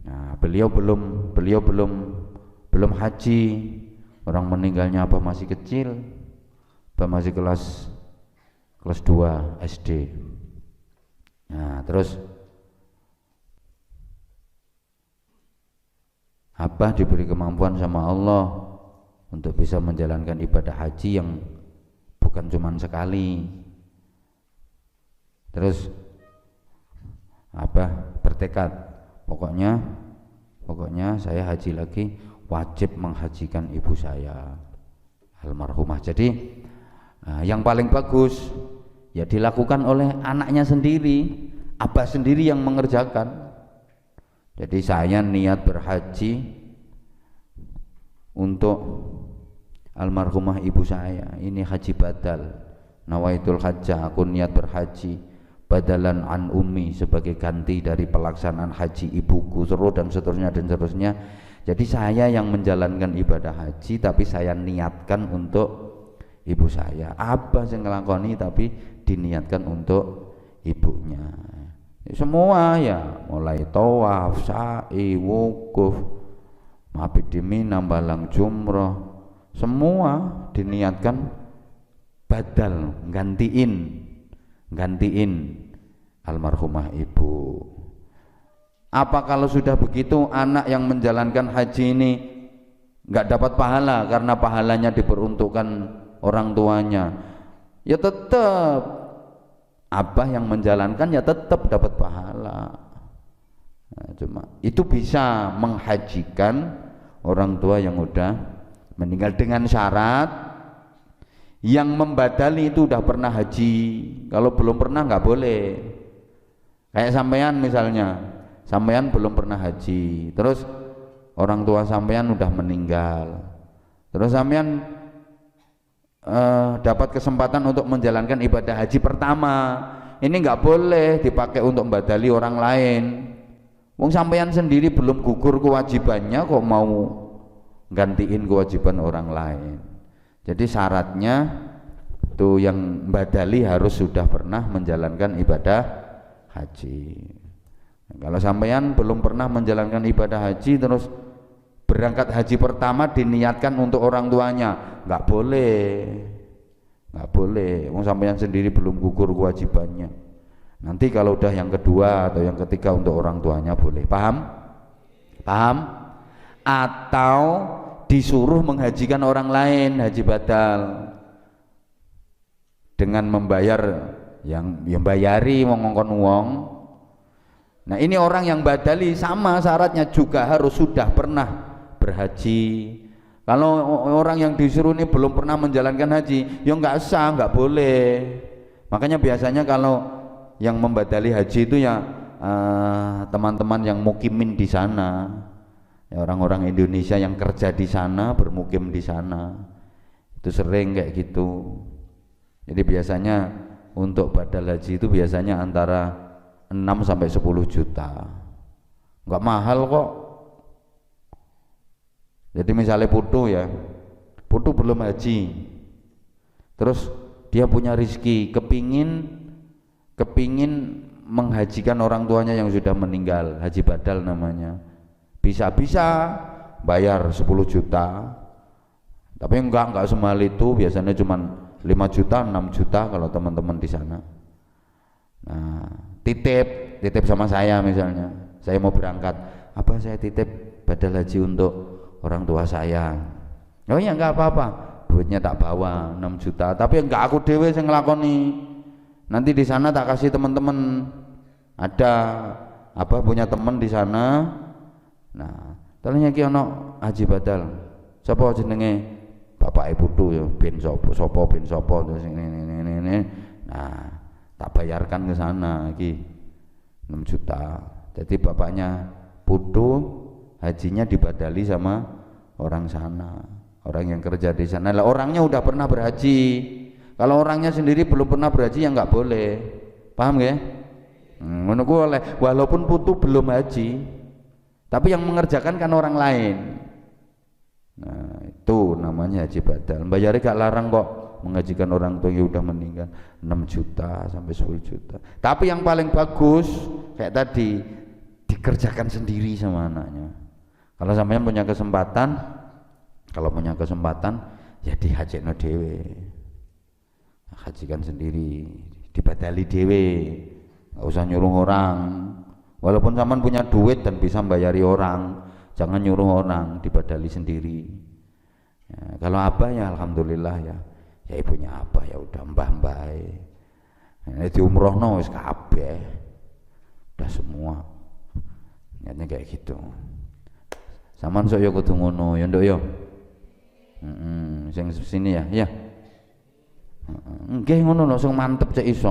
nah, beliau belum haji. Orang meninggalnya Abah masih kecil. Abah masih kelas 2 SD. Nah, terus Abah diberi kemampuan sama Allah untuk bisa menjalankan ibadah haji yang bukan cuma sekali. Terus Abah bertekad, pokoknya saya haji lagi, wajib menghajikan ibu saya almarhumah. Jadi yang paling bagus ya dilakukan oleh anaknya sendiri, Abah sendiri yang mengerjakan. Jadi saya niat berhaji untuk almarhumah ibu saya, ini haji badal, nawaitul hajjah, aku niat berhaji badalan an ummi, sebagai ganti dari pelaksanaan haji ibuku, dan seterusnya. Jadi saya yang menjalankan ibadah haji, tapi saya niatkan untuk ibu saya. Apa yang ngelakoni tapi diniatkan untuk ibunya. Semua ya, mulai tawaf, sa'i, wukuf, mabit di Mina, balang jumroh, semua diniatkan badal, gantiin almarhumah ibu. Apa kalau sudah begitu anak yang menjalankan haji ini nggak dapat pahala karena pahalanya diperuntukkan orang tuanya? Ya tetap Abah yang menjalankan ya tetap dapat pahala. Nah, cuma itu bisa menghajikan orang tua yang udah meninggal dengan syarat yang membadali itu udah pernah haji. Kalau belum pernah nggak boleh. Kayak sampean misalnya, sampean belum pernah haji, terus orang tua sampean udah meninggal, terus sampean dapat kesempatan untuk menjalankan ibadah haji pertama, ini nggak boleh dipakai untuk membadali orang lain. Wong sampean sendiri belum gugur kewajibannya kok mau gantiin kewajiban orang lain. Jadi syaratnya tuh yang badali harus sudah pernah menjalankan ibadah haji. Kalau sampean belum pernah menjalankan ibadah haji terus berangkat haji pertama diniatkan untuk orang tuanya, nggak boleh. Wong sampean sendiri belum gugur kewajibannya. Nanti kalau udah yang kedua atau yang ketiga untuk orang tuanya boleh. Paham? Atau disuruh menghajikan orang lain, haji badal, dengan membayar yang bayari ngongkon wong. Nah ini orang yang badali sama syaratnya juga harus sudah pernah berhaji. Kalau orang yang disuruh ini belum pernah menjalankan haji, ya nggak sah, nggak boleh. Makanya biasanya kalau yang membadali haji itu ya teman-teman yang mukimin di sana, ya, orang-orang Indonesia yang kerja di sana, bermukim di sana, itu sering kayak gitu. Jadi biasanya untuk badal haji itu biasanya antara 6 sampai 10 juta. nggak mahal kok. Jadi misalnya putu ya, putu belum haji, terus dia punya rizki, kepingin menghajikan orang tuanya yang sudah meninggal, haji badal namanya. Bisa bayar 10 juta, tapi enggak semahal itu, biasanya cuma 5 juta 6 juta kalau teman-teman di sana. Nah, titip sama saya, misalnya saya mau berangkat, apa saya titip badal haji untuk orang tua saya. Oh ya enggak apa-apa, duitnya tak bawa 6 juta, tapi enggak aku dewe yang ngelakoni. Nanti di sana tak kasih teman-teman, ada apa punya teman di sana. Nah, tanya ki ono haji badal, sapa jenenge? Bapak ibu tuh ya, ben sopo terus ini. Nah, tak bayarkan ke sana ki 6 juta. Jadi bapaknya putu hajinya dibadali sama orang sana, orang yang kerja di sana. Lah orangnya udah pernah berhaji. Kalau orangnya sendiri belum pernah berhaji ya nggak boleh. Paham ya? Menurutku oleh walaupun putu belum haji, tapi yang mengerjakan kan orang lain. Nah, itu namanya haji badal. Bayarnya gak larang kok menghajikan orang tua yang udah meninggal 6 juta sampai 10 juta. Tapi yang paling bagus kayak tadi dikerjakan sendiri sama anaknya. Kalau sampean punya kesempatan, ya dihajikno dhewe. Hajikan sendiri, dibadali dhewe. Enggak usah nyuruh orang. Walaupun sampean punya duit dan bisa membayari orang, jangan nyuruh orang, dibadali sendiri. Ya, kalau abah ya alhamdulillah ya ibunya abah ya udah mbah-mbah. Ini di umrohno wis kabeh. Udah semua. Niatnya kayak gitu. Saman sok yo kudu ngono ya nduk yo. Sing sini ya, ya. Nggih ngono lho sing mantep cek iso.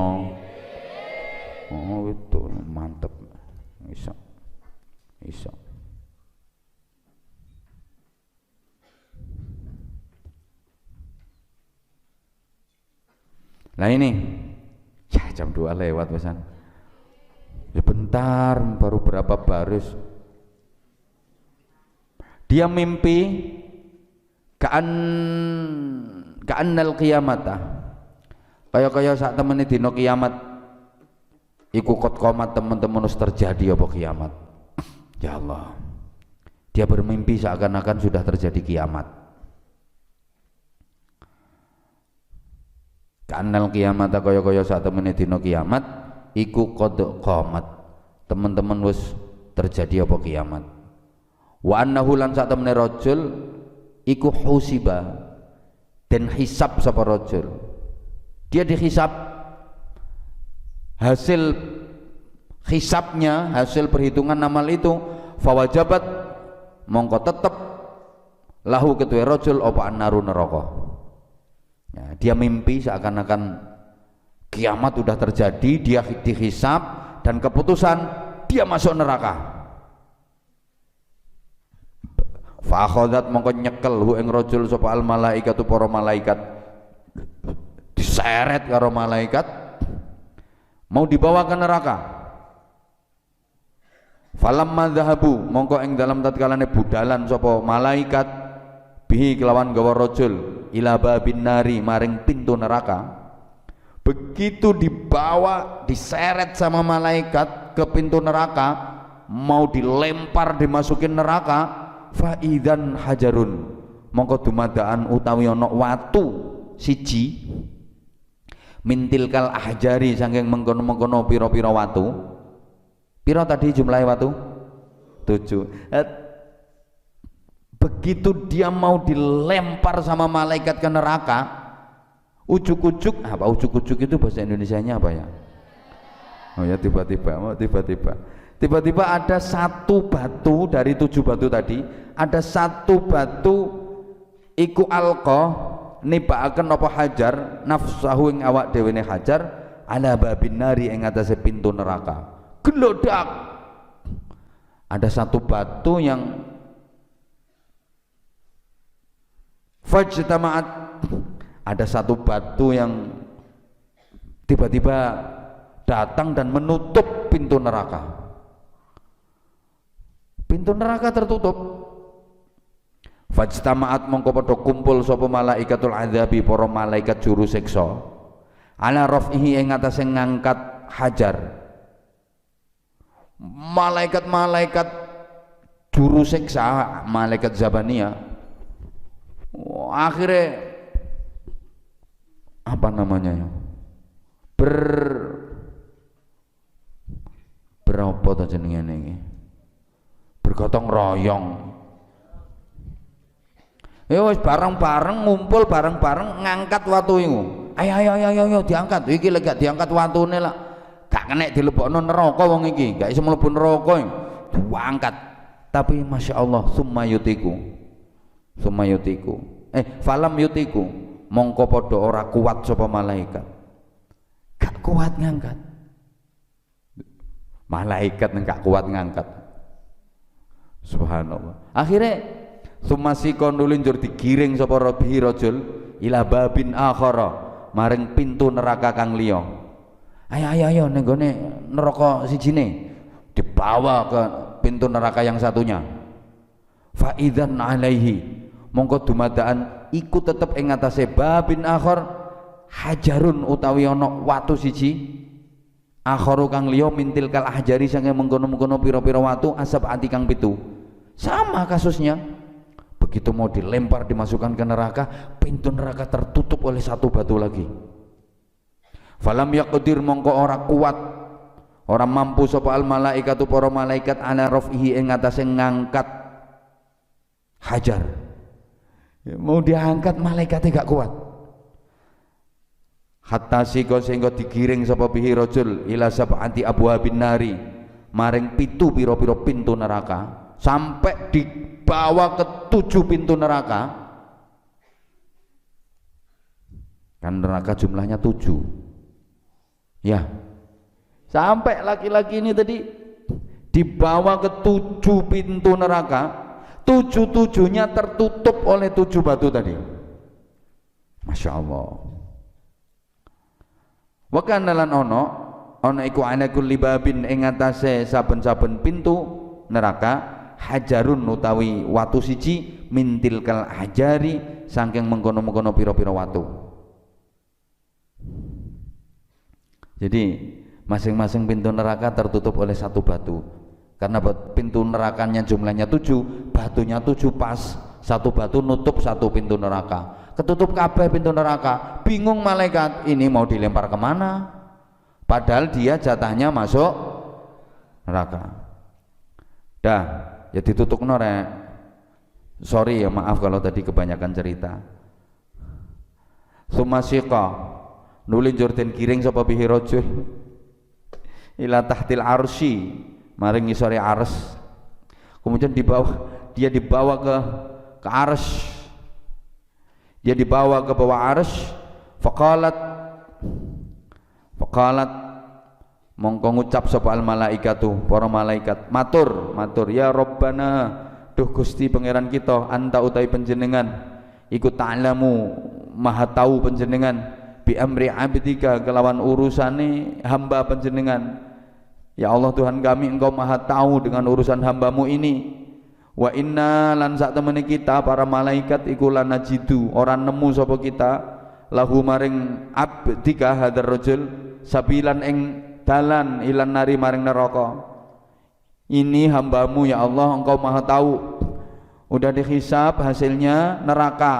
Oh itu mantep. Iso. Nah ini ya jam 2 lewat pesan. Ya bentar, baru berapa baris. Dia mimpi ka'annal qiyamata. Kaya saat temene dina kiamat iku qad qomat, teman-teman harus terjadi apa kiamat. Ya Allah. Dia bermimpi seakan-akan sudah terjadi kiamat. Ka'annal qiyamata, kaya saat temene dina kiamat iku qad qomat, teman-teman wis terjadi apa kiamat. Wa annahu lan sak temene rajul iku husiba, dan hisab sapa rajul. Dia dihisab, hasil hisabnya, hasil perhitungan amal itu fawajabat mongko tetep lahu kedue rajul apa annaru neraka. Ya, dia mimpi seakan-akan kiamat sudah terjadi, dia dihisab dan keputusan dia masuk neraka. Fa akhadat mongko nyekel hu ing rajul sapa al malaikatu, para malaikat diseret karo malaikat mau dibawa ke neraka. Falamma dhahabu mongko ing dalam tatkalane budalan sapa malaikat bihi kelawan gawa rajul ila babin nari maring pintu neraka. Begitu dibawa, diseret sama malaikat ke pintu neraka, mau dilempar dimasukin neraka, faidan hajarun mongko dumadaan utawi ana watu siji mintilkal ahjari saking mengkono-mengkono pira-pira watu. Pira tadi jumlahe watu? 7. Begitu dia mau dilempar sama malaikat ke neraka, ujuk-ujuk apa? Ujuk-ujuk itu bahasa Indonesianya apa ya? Oh ya, tiba-tiba ada satu batu dari 7 batu tadi, ada satu batu iku alqa nibakaken apa hajar nafsahu ing awak dhewe ne hajar ala babin nari ing atase pintu neraka. Gelodak. Ada satu batu yang fajtama'at, ada satu batu yang tiba-tiba datang dan menutup pintu neraka. pintu neraka tertutup. Fajtama'at mongko padha kumpul sapa malaikatul adzabi, para malaikat juru siksa, ala raf'ihi ing atase ngangkat hajar. Malaikat-malaikat juru siksa, malaikat Zabaniyah, akhirnya apa namanya ya, berapa ta jenenge iki, bergotong royong. Ya wis bareng-bareng ngumpul bareng-bareng ngangkat watu iku. Ayo diangkat. Iki lek gak diangkat watune lah gak kena dilebokno neraka wong iki, gak iso mlebu neraka. Diangkat. Tapi masya Allah, summa yutiku. Falam yutiku, mongko padha ora kuat sapa malaikat. Gak kuat ngangkat. Malaikat nang gak kuat ngangkat. Subhanallah. Akhirnya sumasiko nulinjur digiring sapa rabi rajul ila babin akhara, maring pintu neraka kang liya. Ayo ning gone neraka sijine, dibawa ke pintu neraka yang satunya. Fa idzan alaihi, mongko dumadaan iku tetep ing atase babin akhar hajarun utawi ana watu siji, akharu kang liya mintil kal ahjari sange mengkono-mengkono pira-pira watu asab ati kang pitu. Sama kasusnya. Begitu mau dilempar dimasukkan ke neraka, pintu neraka tertutup oleh satu batu lagi. Falam yaqdir mongko ora kuat, ora mampu sapa al malaikatu para malaikat ala raf'ihi ing atase ngangkat hajar. Mau diangkat malaikatnya gak kuat. Hatta sehingga digiring sapa bihi rajul ila sab'ati abwabin nari, maring pitu pira-pira pintu neraka, sampai dibawa ke 7 pintu neraka. Kan neraka jumlahnya 7 ya, sampai laki-laki ini tadi dibawa ke 7 pintu neraka, 7-7-nya tertutup oleh 7 batu tadi. Masya Allah. Wa kana lan ono iku ana kulli babin ing atase saben-saben pintu neraka hajarun utawi watu siji mintil kal hajari saking mengkono-mengkono pira-pira watu. Jadi masing-masing pintu neraka tertutup oleh satu batu. Karena pintu nerakanya jumlahnya 7, batunya 7 pas, satu batu nutup satu pintu neraka. Ketutup kabeh pintu neraka. Bingung malaikat, ini mau dilempar kemana? Padahal dia jatahnya masuk neraka. Dah, ya ditutup norek. Sorry ya, maaf kalau tadi kebanyakan cerita. Sumasyiqa nulin jordan kiring sapa bihi rajul ila tahtil arsy, maring ngisore ars. Kemudian dia dibawa ke ars. Dia dibawa ke bawah ars. Faqalat mongko ngucap sapa al malaikatu, para malaikat matur ya Rabbana, duh Gusti pangeran kita, anta utai panjenengan iku ta'lamu maha tahu panjenengan bi amri abdika kelawan urusane hamba panjenengan. Ya Allah Tuhan kami, engkau maha tahu dengan urusan hambamu ini. Wa inna lan sak temene kita para malaikat iku lan najidu, ora nemu sapa kita lahu maring abdika hadar rajul sabilan ing dalan ilan nari maring neraka. Ini hambamu ya Allah, engkau maha tahu. Udah dihisab hasilnya neraka,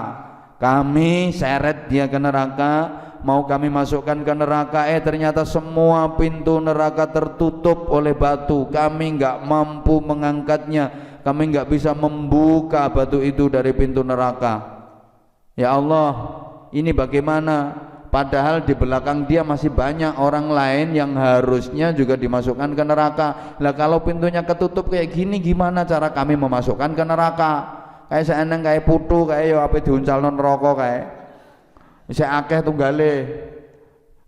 kami seret dia ke neraka, mau kami masukkan ke neraka, ternyata semua pintu neraka tertutup oleh batu. Kami nggak mampu mengangkatnya, kami nggak bisa membuka batu itu dari pintu neraka. Ya Allah, ini bagaimana? Padahal di belakang dia masih banyak orang lain yang harusnya juga dimasukkan ke neraka. Lah kalau pintunya ketutup kayak gini, gimana cara kami memasukkan ke neraka? Kayak seeneng kayak putu, kayak yo ape diuncalno neraka kayak. Isih akeh tunggale.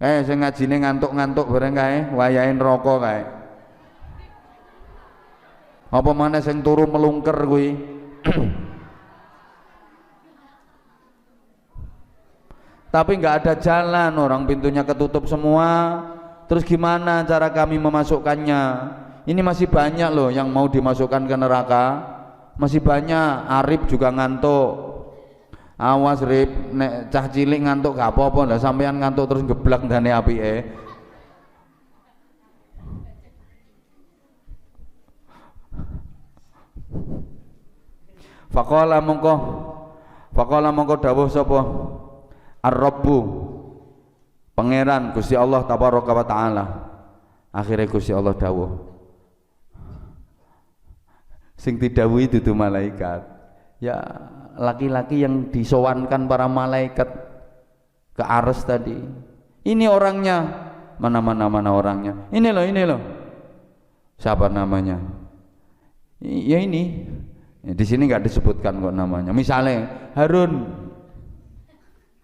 Sing ngajine ngantuk-ngantuk bareng kae wayahe neraka kae. Apa maneh sing turu melungker kuwi. Tapi nggak ada jalan, orang pintunya ketutup semua. Terus gimana cara kami memasukkannya? Ini masih banyak loh yang mau dimasukkan ke neraka. Masih banyak. Arif juga ngantuk. Awas Rip, nek cah cilik ngantuk gak apa-apa lah, sampean ngantuk terus geblak ndane apike. Faqala mongko dawuh sapa? Ar-Rabbu, Pangeran Gusti Allah tabaraka wa taala. Akhirnya Gusti Allah dawuh. Sing didhawuhi dudu malaikat. Ya laki-laki yang disowankan para malaikat ke Arsy tadi. Ini orangnya. Mana orangnya? Ini loh. Siapa namanya? Ya ini. Di sini nggak disebutkan kok namanya. Misalnya Harun.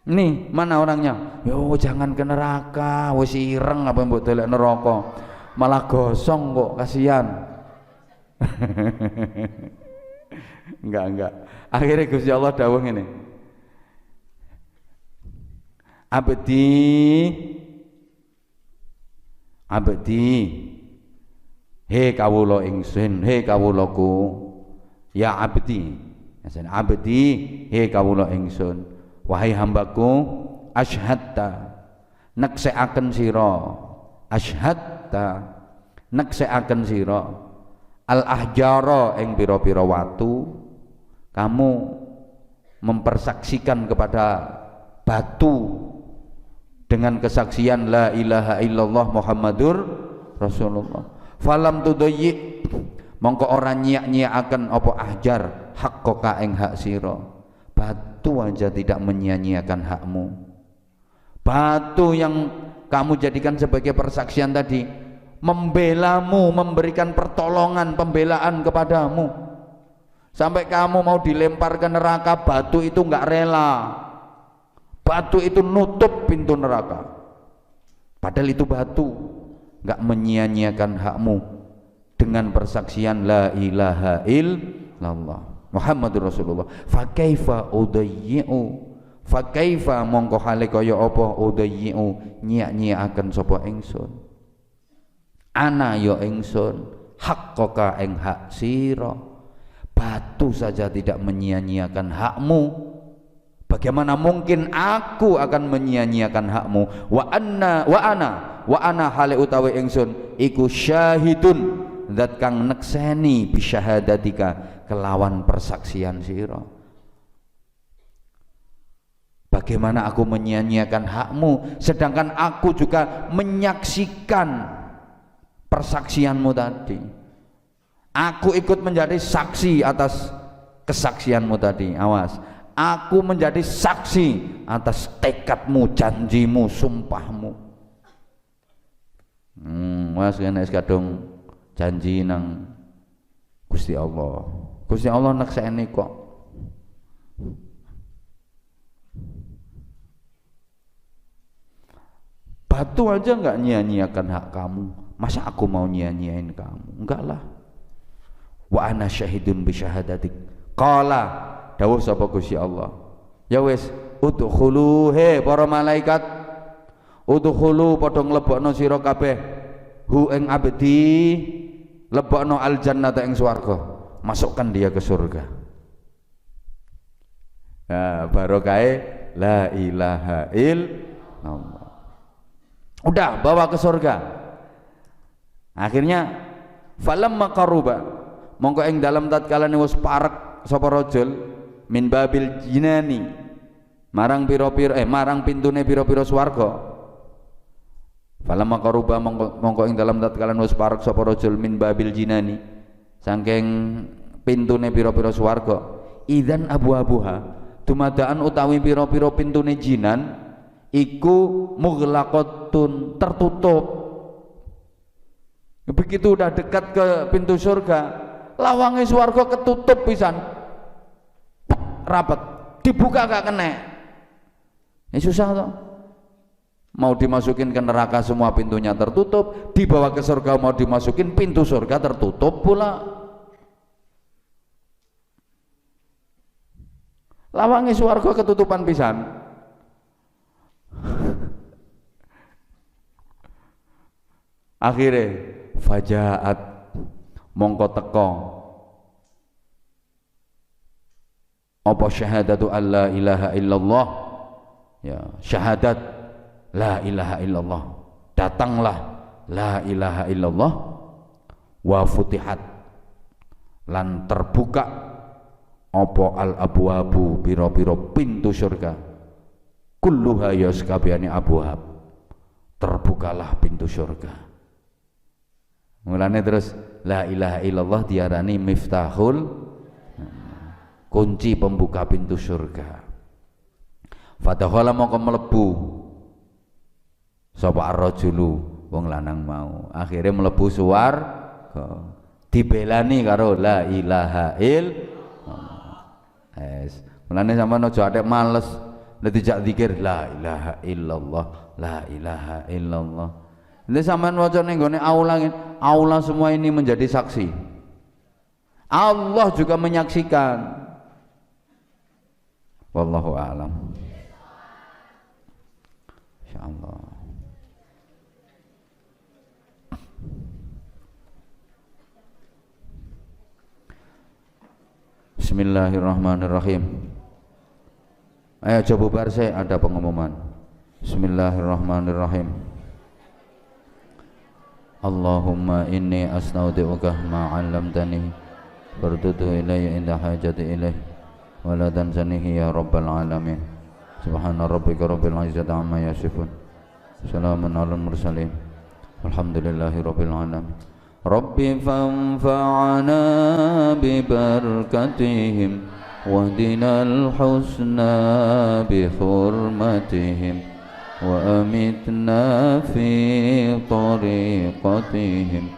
Nih, mana orangnya? Yo jangan ke neraka, wis ireng apa mbok delek neraka. Malah gosong kok, kasihan. Enggak. Akhirnya Gusti Allah dawuh ngene. Abdi, he kawula ingsun, he kawulaku, ya abdi, he kawula ingsun, wahai hambaku, asyhadta, nekseaken sira, al ahjara ing pira-pira watu, kamu mempersaksikan kepada batu dengan kesaksian la ilaha illallah Muhammadur Rasulullah. Falam tudayyi, mongko ora nyiak-nyiakaken apa ahjar haqqaka ing hak sira. Batu aja tidak menyia-nyiakan hakmu. Batu yang kamu jadikan sebagai persaksian tadi membelamu, memberikan pertolongan, pembelaan kepadamu. Sampai kamu mau dilempar ke neraka, batu itu enggak rela. Batu itu nutup pintu neraka. Padahal itu batu enggak menyia-nyiakan hakmu dengan persaksian la ilaha illallah Muhammadur Rasulullah. Fa kaifa mongko hale kaya apa udayyi'u nyiak-nyiakaken sapa ingsun. Ana ya ingsun haqqaka ing hak sira. Batu saja tidak menyia-nyiakan hakmu. Bagaimana mungkin aku akan menyia-nyiakan hakmu? Wa ana hale utawi ingsun iku syahidun, zat kang nekseni bisyahadatika kelawan persaksian sira. Bagaimana aku menyia-nyiakan hakmu sedangkan aku juga menyaksikan persaksianmu tadi. Aku ikut menjadi saksi atas kesaksianmu tadi. Awas, aku menjadi saksi atas tekadmu, janjimu, sumpahmu. Mas kene kadung janji nang Gusti Allah. Gusti Allah nekseni kok. Batu aja enggak nyia-nyiakan hak kamu. Masa aku mau nyia-nyiain kamu? Enggak lah. Wa ana syahidun bi syahadatik. Qala dawuh sapa Gusti Allah. Ya wis, udkhulu he para malaikat. Udkhulu padha nglebokno sira kabeh hu ing abdi, lebokno al jannata ing swarga. Masukkan dia ke surga. Nah, barokahe la ilaha illallah. Udah bawa ke surga. Akhirnya falamma qaruba, mongko ing dalam tatkalane wis parek sapa rajul min babil jinani, marang pintune pira-pira swarga. Falamma qaruba mongko ing dalam tatkalane wis parek sapa rajul min babil jinani, saking pintune pira-pira swarga. Idzan abu-abuha, dumadaan utawi pira-pira pintune jinan iku mughlaqatun, tertutup. Begitu udah dekat ke pintu surga, lawangnya swarga ketutup pisan, rapat, dibuka gak kena. Ini susah toh. Mau dimasukin ke neraka semua pintunya tertutup, dibawa ke surga mau dimasukin pintu surga tertutup pula. Lawangnya swarga ketutupan pisan. Akhirnya fajaat mongko teka apa syahadatu alla ilaha illallah, ya syahadat la ilaha illallah, datanglah la ilaha illallah, wa futihat lan terbuka apa al abwabu biro-biro pintu surga, kulluha ya sakabehane abwab, terbukalah pintu surga. Mulane terus la ilaha illallah diarani miftahul, kunci pembuka pintu surga. Fadakhala mongko mlebu sapa ar-rajulu wong lanang mau, akhirnya mlebu swarga dibelani karo la ilaha illallah. Mulane sampean aja atek males nek dijak zikir la ilaha illallah, la ilaha illallah. Nek sampean waca ning gone aula semua ini menjadi saksi. Allah juga menyaksikan. Wallahu a'lam. Insyaallah. Bismillahirrahmanirrahim. Ayo coba bubar saya, ada pengumuman. Bismillahirrahmanirrahim. Allahumma inni astaudi'uka ma 'allamtani fardudu ilayya inda hajati ilayh wa la tanzanihi ya rabbal alamin. Subhana rabbika rabbil izzati amma yasifun, salamun alal mursalin, walhamdulillahi rabbil alamin. Rabbi fanfa'na bi barakatihim wahdinal husna bi hurmatihim wa amitna fi tariqatihim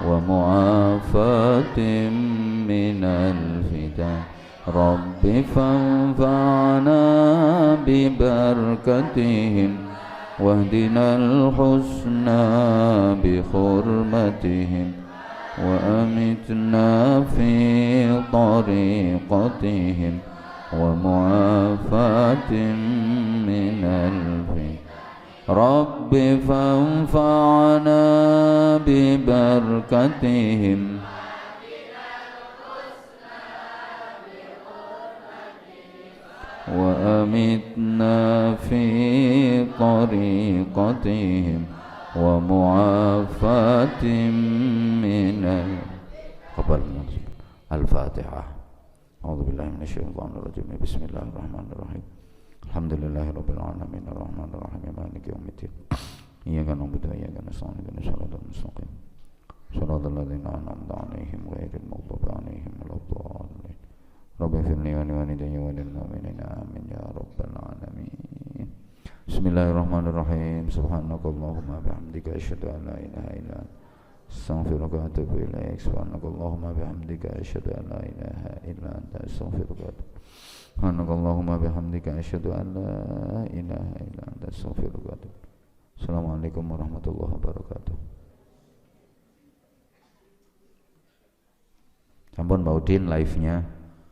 wa mu'afatim minal fitan. Rabbi fanfa'na bi barakatihim wahdinal husna bi hurmatihim wa amitna fi tariqatihim wa mu'afatim minal fitan. Rabbi fanfa'na bi barakatihim wa amitna fi tariqatihim wa mu'afatim minal qabal. Al-Fatihah. A'udzu billahi minasyaitonir rajim. Bismillahirrahmanirrahim. Alhamdulillahirabbil alamin arrahmanir rahim maliki yaumiddin. Iyyaka na'budu wa iyyaka nasta'in ihdinas siratal mustaqim. Shiratal ladzina an'amta 'alaihim ghairil maghdubi 'alaihim waladdallin. Rabbi firli wa liwalidayya wa lil mu'minina amin ya rabbal alamin. Bismillahirrahmanirrahim. Subhanakallahumma bihamdika asyhadu an la ilaha illa anta astaghfiruka wa atubu ilaik. Subhanakallahumma bihamdika asyhadu an la ilaha illa anta astaghfiruka wa atubu. Subhanakallahumma bihamdika asyhadu an la ilaha illa anta astaghfiruka wa atubu. Assalamualaikum warahmatullahi wabarakatuh. Sampun Pak Udin live-nya.